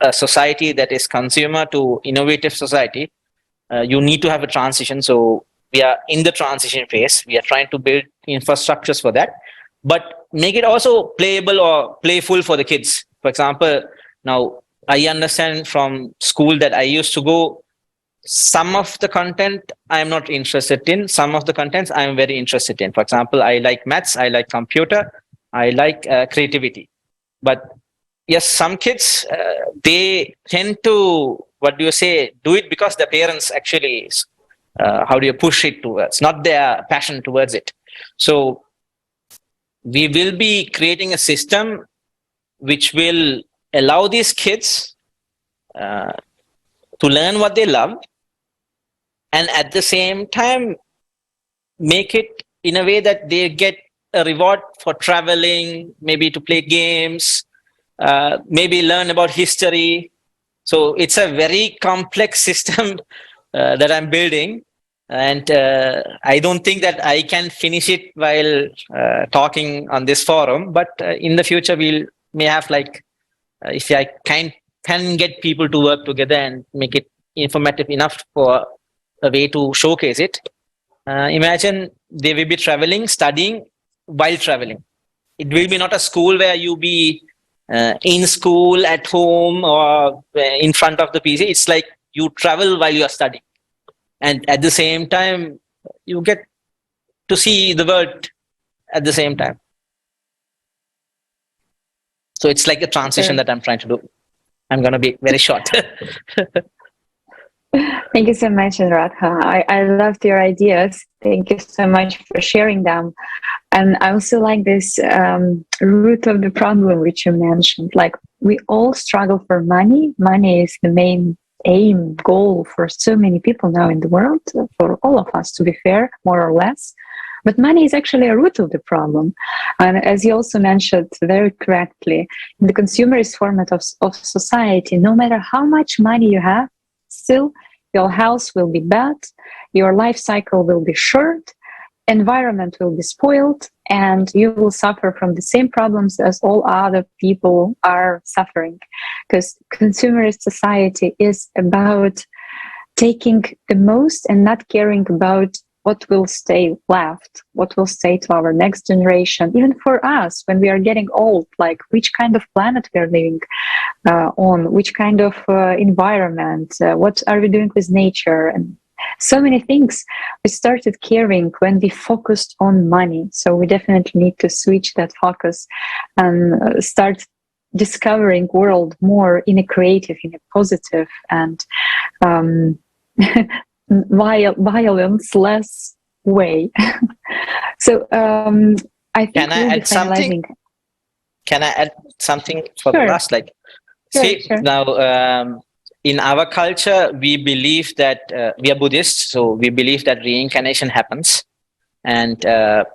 a society that is consumer to innovative society. You need to have a transition. So we are in the transition phase. We are trying to build infrastructures for that. But make it also playable or playful for the kids. For example, now I understand from school that I used to go, some of the content I am not interested in, some of the contents I am very interested in. For example, I like maths, I like computer, I like creativity. But yes, some kids, they tend to, what do you say, do it because their parents actually, how do you push it towards, not their passion towards it. So we will be creating a system which will allow these kids to learn what they love, and at the same time make it in a way that they get a reward for traveling, maybe to play games, maybe learn about history. So it's a very complex system that I'm building, and I don't think that I can finish it while talking on this forum, but in the future we may have, like, if I can get people to work together and make it informative enough for a way to showcase it. Imagine they will be traveling, studying while traveling. It will be not a school where you be in school, at home, or in front of the PC. It's like you travel while you are studying. And at the same time, you get to see the world at the same time. So it's like a transition that I'm trying to do. I'm going to be very short. Thank you so much, Anuradha. I loved your ideas. Thank you so much for sharing them. And I also like this root of the problem which you mentioned. Like, we all struggle for money. Money is the main aim, goal for so many people now in the world, for all of us, to be fair, more or less. But money is actually a root of the problem. And as you also mentioned very correctly, in the consumerist format of society, no matter how much money you have, still your health will be bad, your life cycle will be short, environment will be spoiled, and you will suffer from the same problems as all other people are suffering. Because consumerist society is about taking the most and not caring about what will stay left, what will stay to our next generation, even for us when we are getting old, like which kind of planet we are living on, which kind of environment, what are we doing with nature, and so many things we started caring when we focused on money. So we definitely need to switch that focus and start discovering world more in a creative, in a positive, and violence less way. So I think Can I add something? Can I add something for the last? Like, sure. Now, in our culture, we believe that we are Buddhists, so we believe that reincarnation happens. And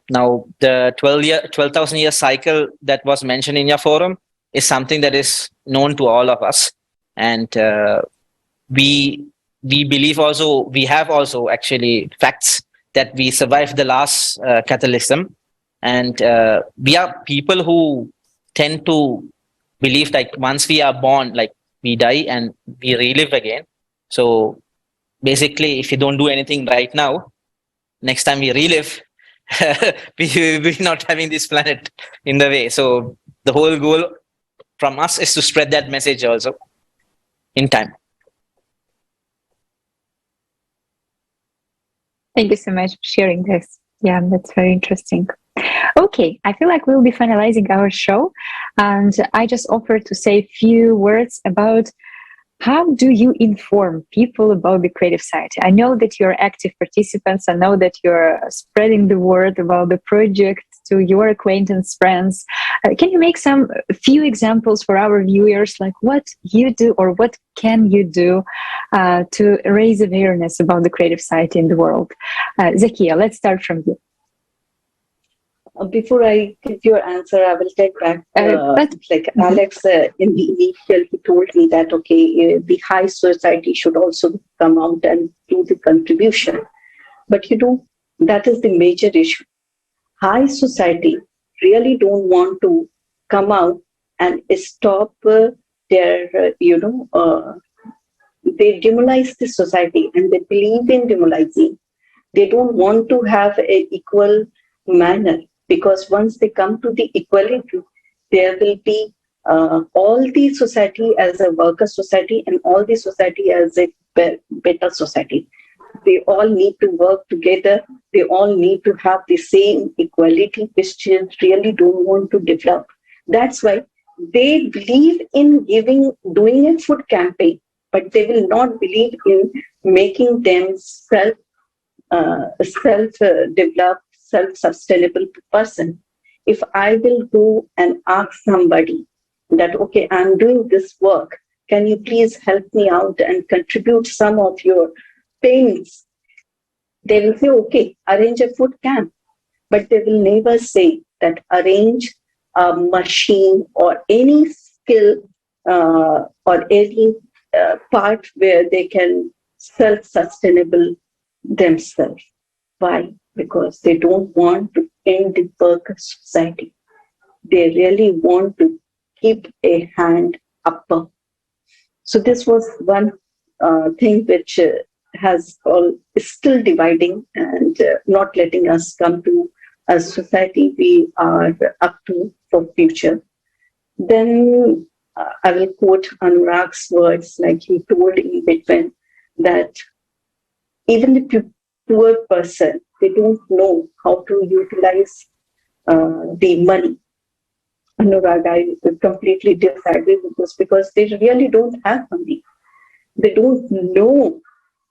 now the 12,000 year cycle that was mentioned in your forum is something that is known to all of us. And we believe also, we have also actually facts that we survived the last cataclysm. And we are people who tend to believe, like, once we are born, like, we die and we relive again. So basically, if you don't do anything right now, next time we relive, we will be not having this planet in the way. So the whole goal from us is to spread that message also in time. Thank you so much for sharing this. Yeah, that's very interesting. Okay, I feel like we'll be finalizing our show, and I just offered to say a few words about how do you inform people about the creative society. I know that you're active participants. I know that you're spreading the word about the project to your acquaintance, friends. Can you make some few examples for our viewers, like what you do or what can you do to raise awareness about the creative society in the world? Zakia, let's start from you. Before I give your answer, I will take back, like Alex, in the initial, he told me that, okay, the high society should also come out and do the contribution. But, that is the major issue. High society really don't want to come out and stop their, they demonize the society and they believe in demonizing. They don't want to have an equal manner. Because once they come to the equality, there will be all the society as a worker society and all the society as a better society. They all need to work together. They all need to have the same equality, which children really don't want to develop. That's why they believe in doing a food campaign, but they will not believe in making them self-developed, self-sustainable person. If I will go and ask somebody that, okay, I'm doing this work, can you please help me out and contribute some of your payments? They will say, okay, arrange a food camp. But they will never say that arrange a machine or any skill or any part where they can self-sustainable themselves. Why? Because they don't want to end the worker society. They really want to keep a hand upper. So this was one thing which is still dividing and not letting us come to a society we are up to for future. Then I will quote Anurag's words, like he told in between, that even the poor person, they don't know how to utilize the money. Anurag, I completely disagree with this, because they really don't have money. They don't know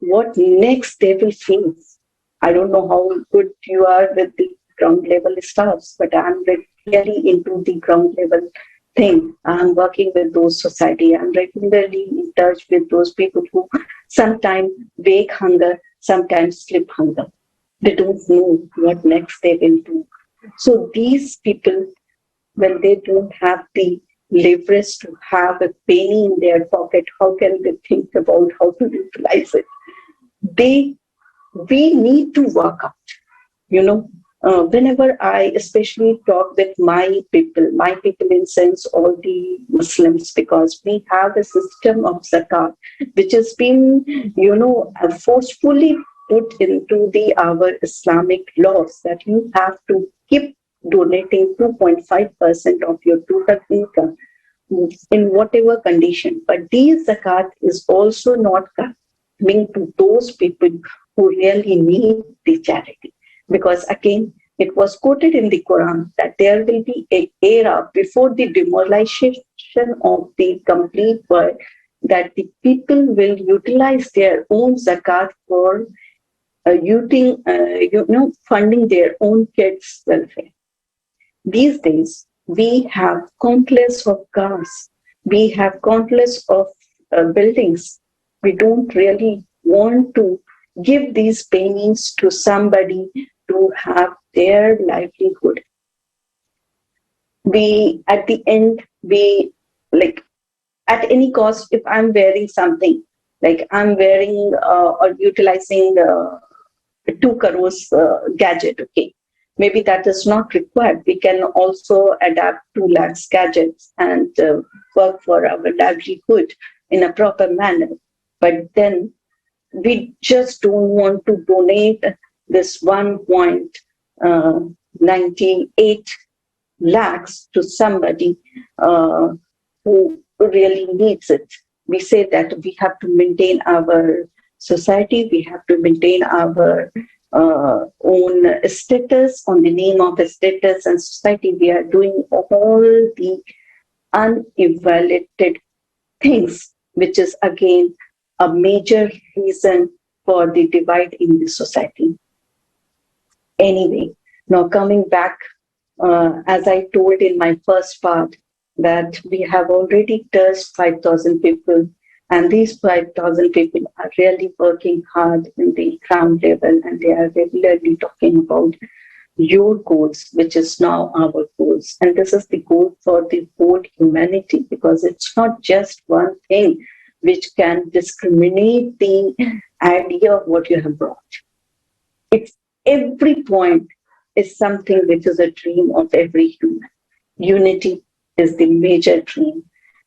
what next they will face. I don't know how good you are with the ground level staffs, but I'm really into the ground level thing. I'm working with those society. I'm regularly in touch with those people who sometimes wake hunger, sometimes sleep hunger. They don't know what next they will do. So these people, when they don't have the leverage to have a penny in their pocket, how can they think about how to utilize it? We need to work out, whenever I especially talk with my people in sense all the Muslims, because we have a system of zakat which has been, forcefully put into our Islamic laws, that you have to keep donating 2.5% of your total income in whatever condition. But this zakat is also not coming to those people who really need the charity. Because again, it was quoted in the Quran that there will be an era before the demoralization of the complete world, that the people will utilize their own zakat for funding their own kids' welfare. These days, we have countless of cars, we have countless of buildings. We don't really want to give these pennies to somebody to have their livelihood. At the end, at any cost, if I'm wearing something, like I'm wearing or utilizing 2 crores gadget, okay, maybe that is not required. We can also adapt 2 lakhs gadgets and work for our livelihood in a proper manner. But then we just don't want to donate this 1.98 lakhs to somebody who really needs it. We say that we have to maintain our society, we have to maintain our own status, on the name of status and society. We are doing all the unevaluated things, which is again a major reason for the divide in the society. Anyway, now coming back, as I told in my first part, that we have already touched 5,000 people, and these 5,000 people are really working hard in the ground level, and they are regularly talking about your goals, which is now our goals. And this is the goal for the whole humanity, because it's not just one thing which can discriminate the idea of what you have brought. It's every point is something which is a dream of every human. Unity is the major dream.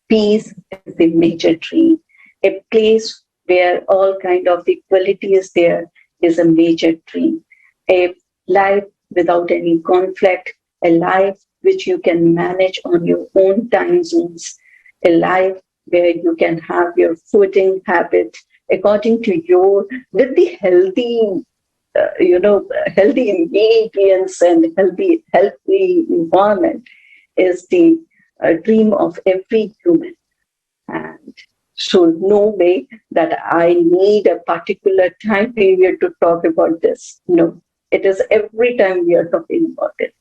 Peace is the major dream. A place where all kind of equality is there is a major dream. A life without any conflict a life which you can manage on your own time zones, a life where you can have your fooding habit according to your, with the healthy, healthy ingredients and healthy environment is the dream of every human. And so no way that I need a particular time period to talk about this. No, it is every time we are talking about it.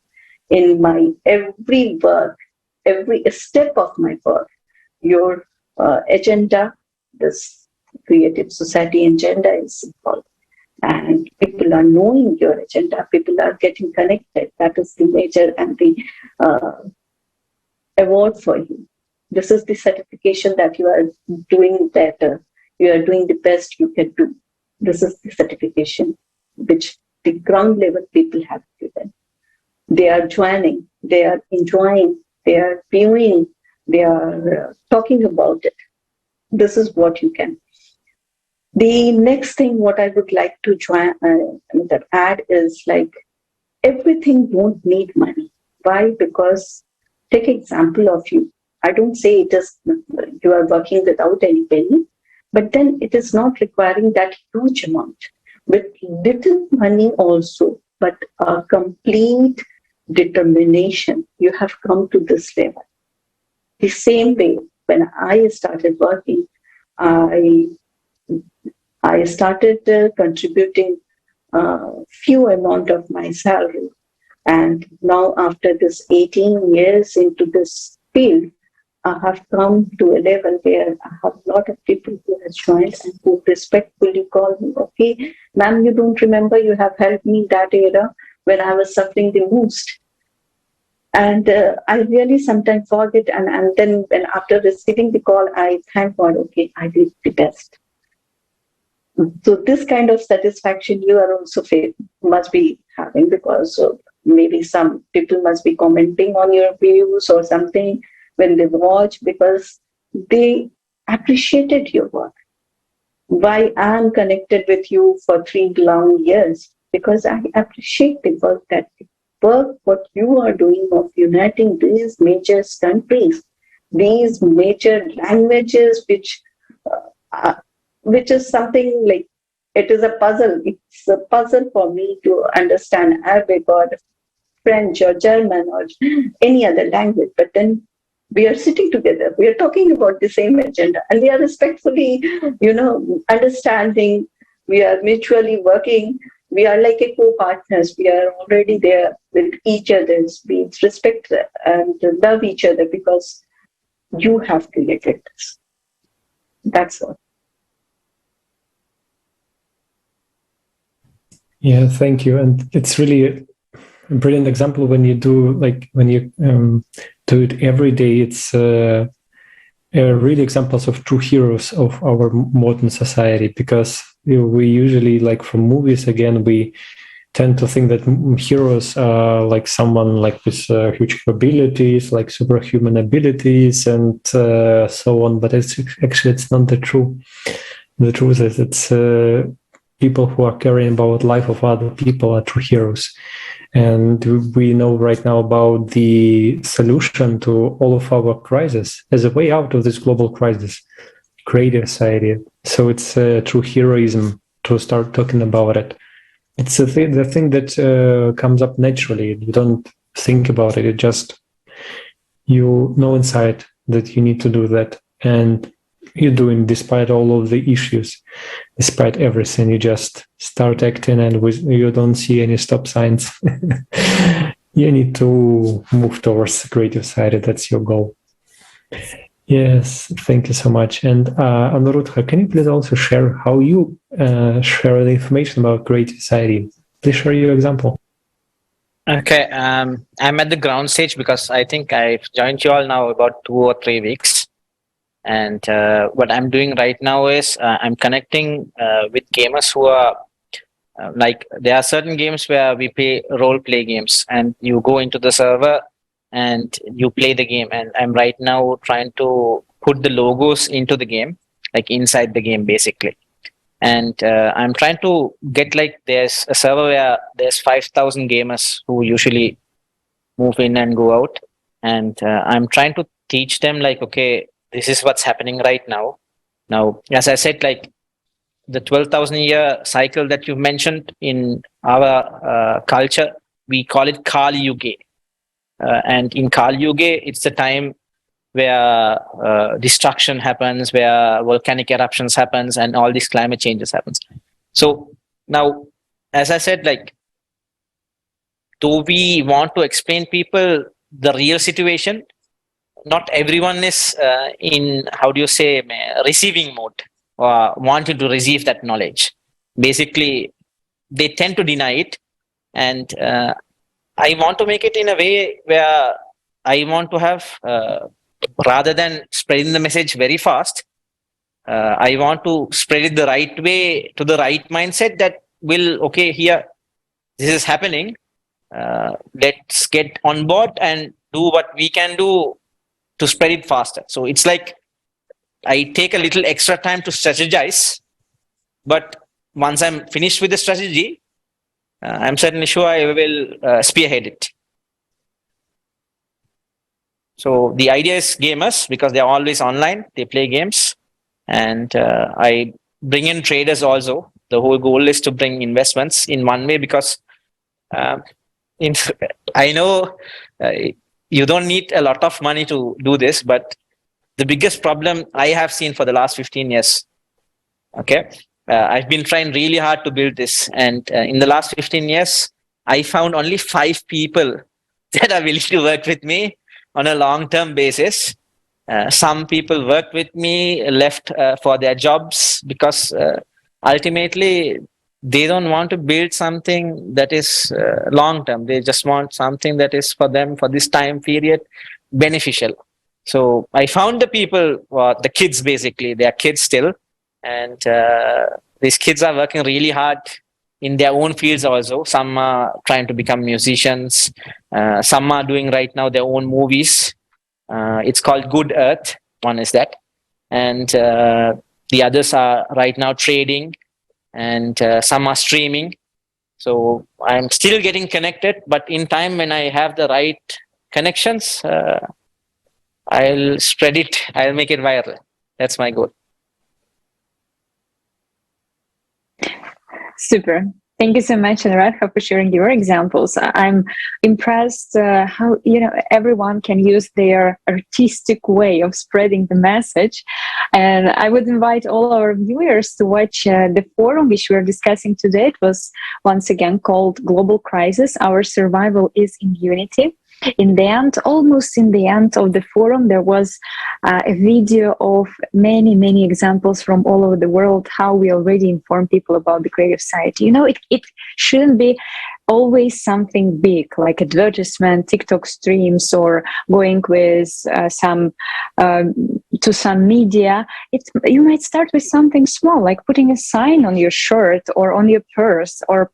In my every work, every step of my work, your agenda, this creative society agenda is involved. And people are knowing your agenda, people are getting connected. That is the major and the award for you. This is the certification that you are doing better. You are doing the best you can do. This is the certification which the ground level people have given. They are joining, they are enjoying, they are viewing, they are talking about it. This is what you can. The next thing what I would like to add is like everything won't need money. Why? Because take example of you. I don't say it is you are working without any penny, but then it is not requiring that huge amount. With little money also, but a complete determination, you have come to this level. The same way, when I started working, I started contributing few amount of my salary. And now after this 18 years into this field, I have come to a level where I have a lot of people who have joined and who respectfully call me, okay, ma'am, you don't remember you have helped me that era when I was suffering the most. And I really sometimes forget. And then when after receiving the call, I thank God, okay, I did the best. So this kind of satisfaction you are also must be having, because maybe some people must be commenting on your views or something when they watch, because they appreciated your work. Why I'm connected with you for 3 long years? Because I appreciate the work what you are doing of uniting these major countries, these major languages, which is something like, it is a puzzle. It's a puzzle for me to understand Arabic or French or German or any other language. But then we are sitting together. We are talking about the same agenda, and we are respectfully, understanding. We are mutually working. We are like a co-partners. We are already there with each other. We respect and love each other because you have created this. That's all. Yeah, thank you. And it's really a brilliant example when you do do it every day. It's really examples of true heroes of our modern society, because we usually, like from movies again, we tend to think that heroes are like someone like with huge abilities, like superhuman abilities and so on. But it's not the truth. The truth is it's people who are caring about life of other people are true heroes. And we know right now about the solution to all of our crises as a way out of this global crisis, creative society. So it's true heroism to start talking about it. It's the thing that comes up naturally. You don't think about it. It just, you know inside that you need to do that. And you're doing despite all of the issues, despite everything. You just start acting, and you don't see any stop signs. You need to move towards the creative side. That's your goal. Yes, thank you so much. And Anuruddha, can you please also share how you share the information about creative society? Please share your example. Okay, I'm at the ground stage because I think I've joined you all now about 2 or 3 weeks. And what I'm doing right now is I'm connecting with gamers who are there are certain games where we play role play games, and you go into the server and you play the game. And I'm right now trying to put the logos into the game, like inside the game basically. And I'm trying to get there's a server where there's 5,000 gamers who usually move in and go out. And I'm trying to teach them like, okay, this is what's happening right now. Now, as I said, like the 12,000 year cycle that you mentioned in our culture, we call it Kali Yuga. And in Kali Yuga, it's the time where destruction happens, where volcanic eruptions happens, and all these climate changes happens. So now, as I said, like, do we want to explain people the real situation? Not everyone is in, how do you say, receiving mode or wanting to receive that knowledge. Basically, they tend to deny it. And I want to make it in a way where I want to have, rather than spreading the message very fast, I want to spread it the right way to the right mindset that will, okay, here, this is happening. Let's get on board and do what we can do to spread it faster. So it's like I take a little extra time to strategize, but once I'm finished with the strategy, I'm certainly sure I will spearhead it. So the idea is gamers, because they're always online, they play games, and I bring in traders also. The whole goal is to bring investments in one way, because I know you don't need a lot of money to do this, but the biggest problem I have seen for the last 15 years, okay, I've been trying really hard to build this. And in the last 15 years, I found only 5 people that are willing to work with me on a long-term basis. Some people worked with me, left for their jobs, because ultimately they don't want to build something that is long-term. They just want something that is for them, for this time period, beneficial. So I found the people, the kids basically, they are kids still. And these kids are working really hard in their own fields also. Some are trying to become musicians. Some are doing right now their own movies. It's called Good Earth. One is that. And the others are right now trading. And some are streaming. So I'm still getting connected. But in time, when I have the right connections, I'll spread it. I'll make it viral. That's my goal. Super. Thank you so much, Anuradha, for sharing your examples. I'm impressed how everyone can use their artistic way of spreading the message. And I would invite all our viewers to watch the forum which we are discussing today. It was once again called Global Crisis, Our Survival is in Unity. In the end, almost in the end of the forum, there was a video of many examples from all over the world, how we already inform people about the creative side. It shouldn't be always something big like advertisement, TikTok streams, or going with to some media. You might start with something small, like putting a sign on your shirt or on your purse, or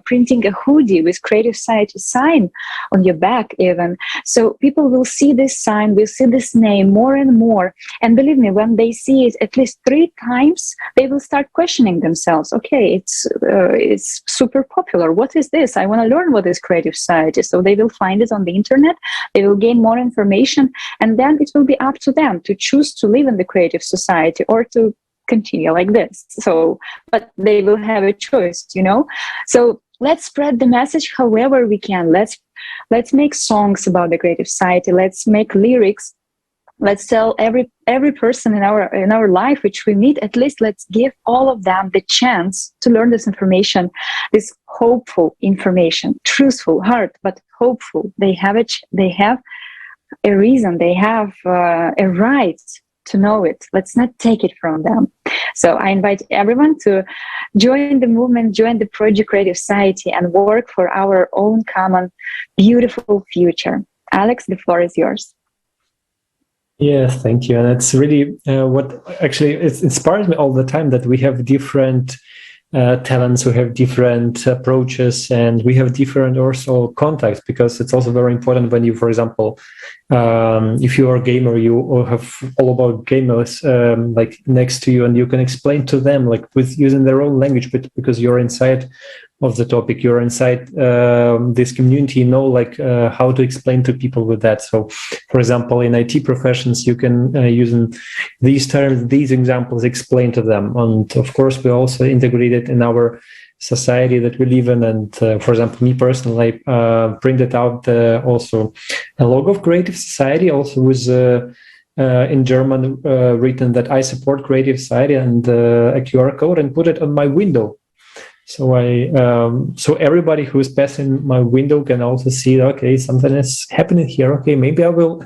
printing a hoodie with Creative Society sign on your back even. So people will see this sign, will see this name more and more. And believe me, when they see it at least 3 times, they will start questioning themselves. Okay, it's super popular. What is this? I want to learn what is Creative Society. So they will find it on the internet. They will gain more information, and then it will be up to them to choose to live in the Creative Society or to continue like this. But they will have a choice, So let's spread the message however we can. Let's make songs about the Creative Society. Let's make lyrics. Let's tell every person in our life which we meet, at least let's give all of them the chance to learn this information, this hopeful information, truthful, hard, but hopeful. They have a reason, they have a right to know it. Let's not take it from them. So I invite everyone to join the movement, join the Project Creative Society, and work for our own common, beautiful future. Alex, the floor is yours. Yes, thank you. And it's really what actually it inspires me all the time, that we have different talents, we have different approaches, and we have different also contacts, because it's also very important when you, for example, if you are a gamer, you have all about gamers like next to you, and you can explain to them like with using their own language, but because you're inside of the topic. You're inside this community, you know, like how to explain to people with that. So, for example, in IT professions, you can using these terms, these examples, explain to them. And of course, we also integrate it in our society that we live in. And for example, me personally, I printed out also a logo of Creative Society, also with in German written that I support Creative Society, and a QR code, and put it on my window. So so everybody who is passing my window can also see, okay, something is happening here. Okay, maybe I will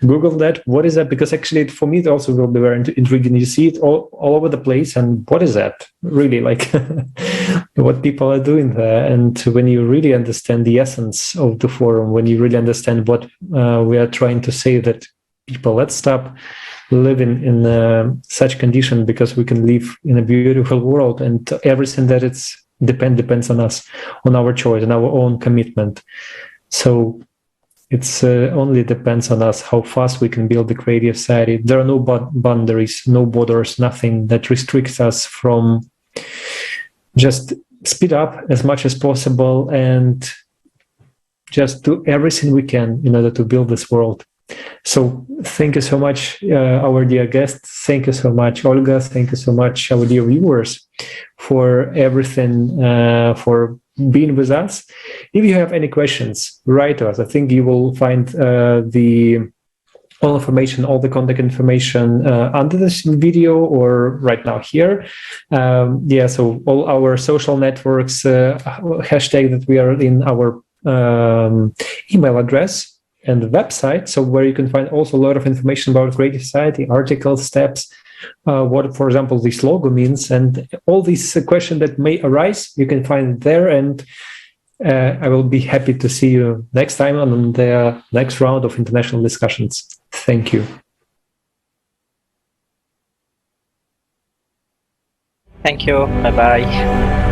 Google that. What is that? Because actually, for me, it also will be very intriguing. You see it all over the place, and what is that? Really, like what people are doing there. And when you really understand the essence of the forum, when you really understand what we are trying to say, that people, let's stop living in such condition, because we can live in a beautiful world, and everything that depends on us, on our choice and our own commitment. So it's only depends on us how fast we can build the Creative Society. There are no boundaries, no borders, nothing that restricts us from just speed up as much as possible and just do everything we can in order to build this world. So thank you so much, our dear guests. Thank you so much, Olga. Thank you so much, our dear viewers, for everything, for being with us. If you have any questions, write to us. I think you will find all information, all the contact information under this video or right now here. So all our social networks, hashtag that we are in our email address and the website, so where you can find also a lot of information about Creative Society, articles, steps, what, for example, this logo means, and all these questions that may arise, you can find it there. And I will be happy to see you next time on the next round of international discussions. Thank you. Thank you. Bye-bye.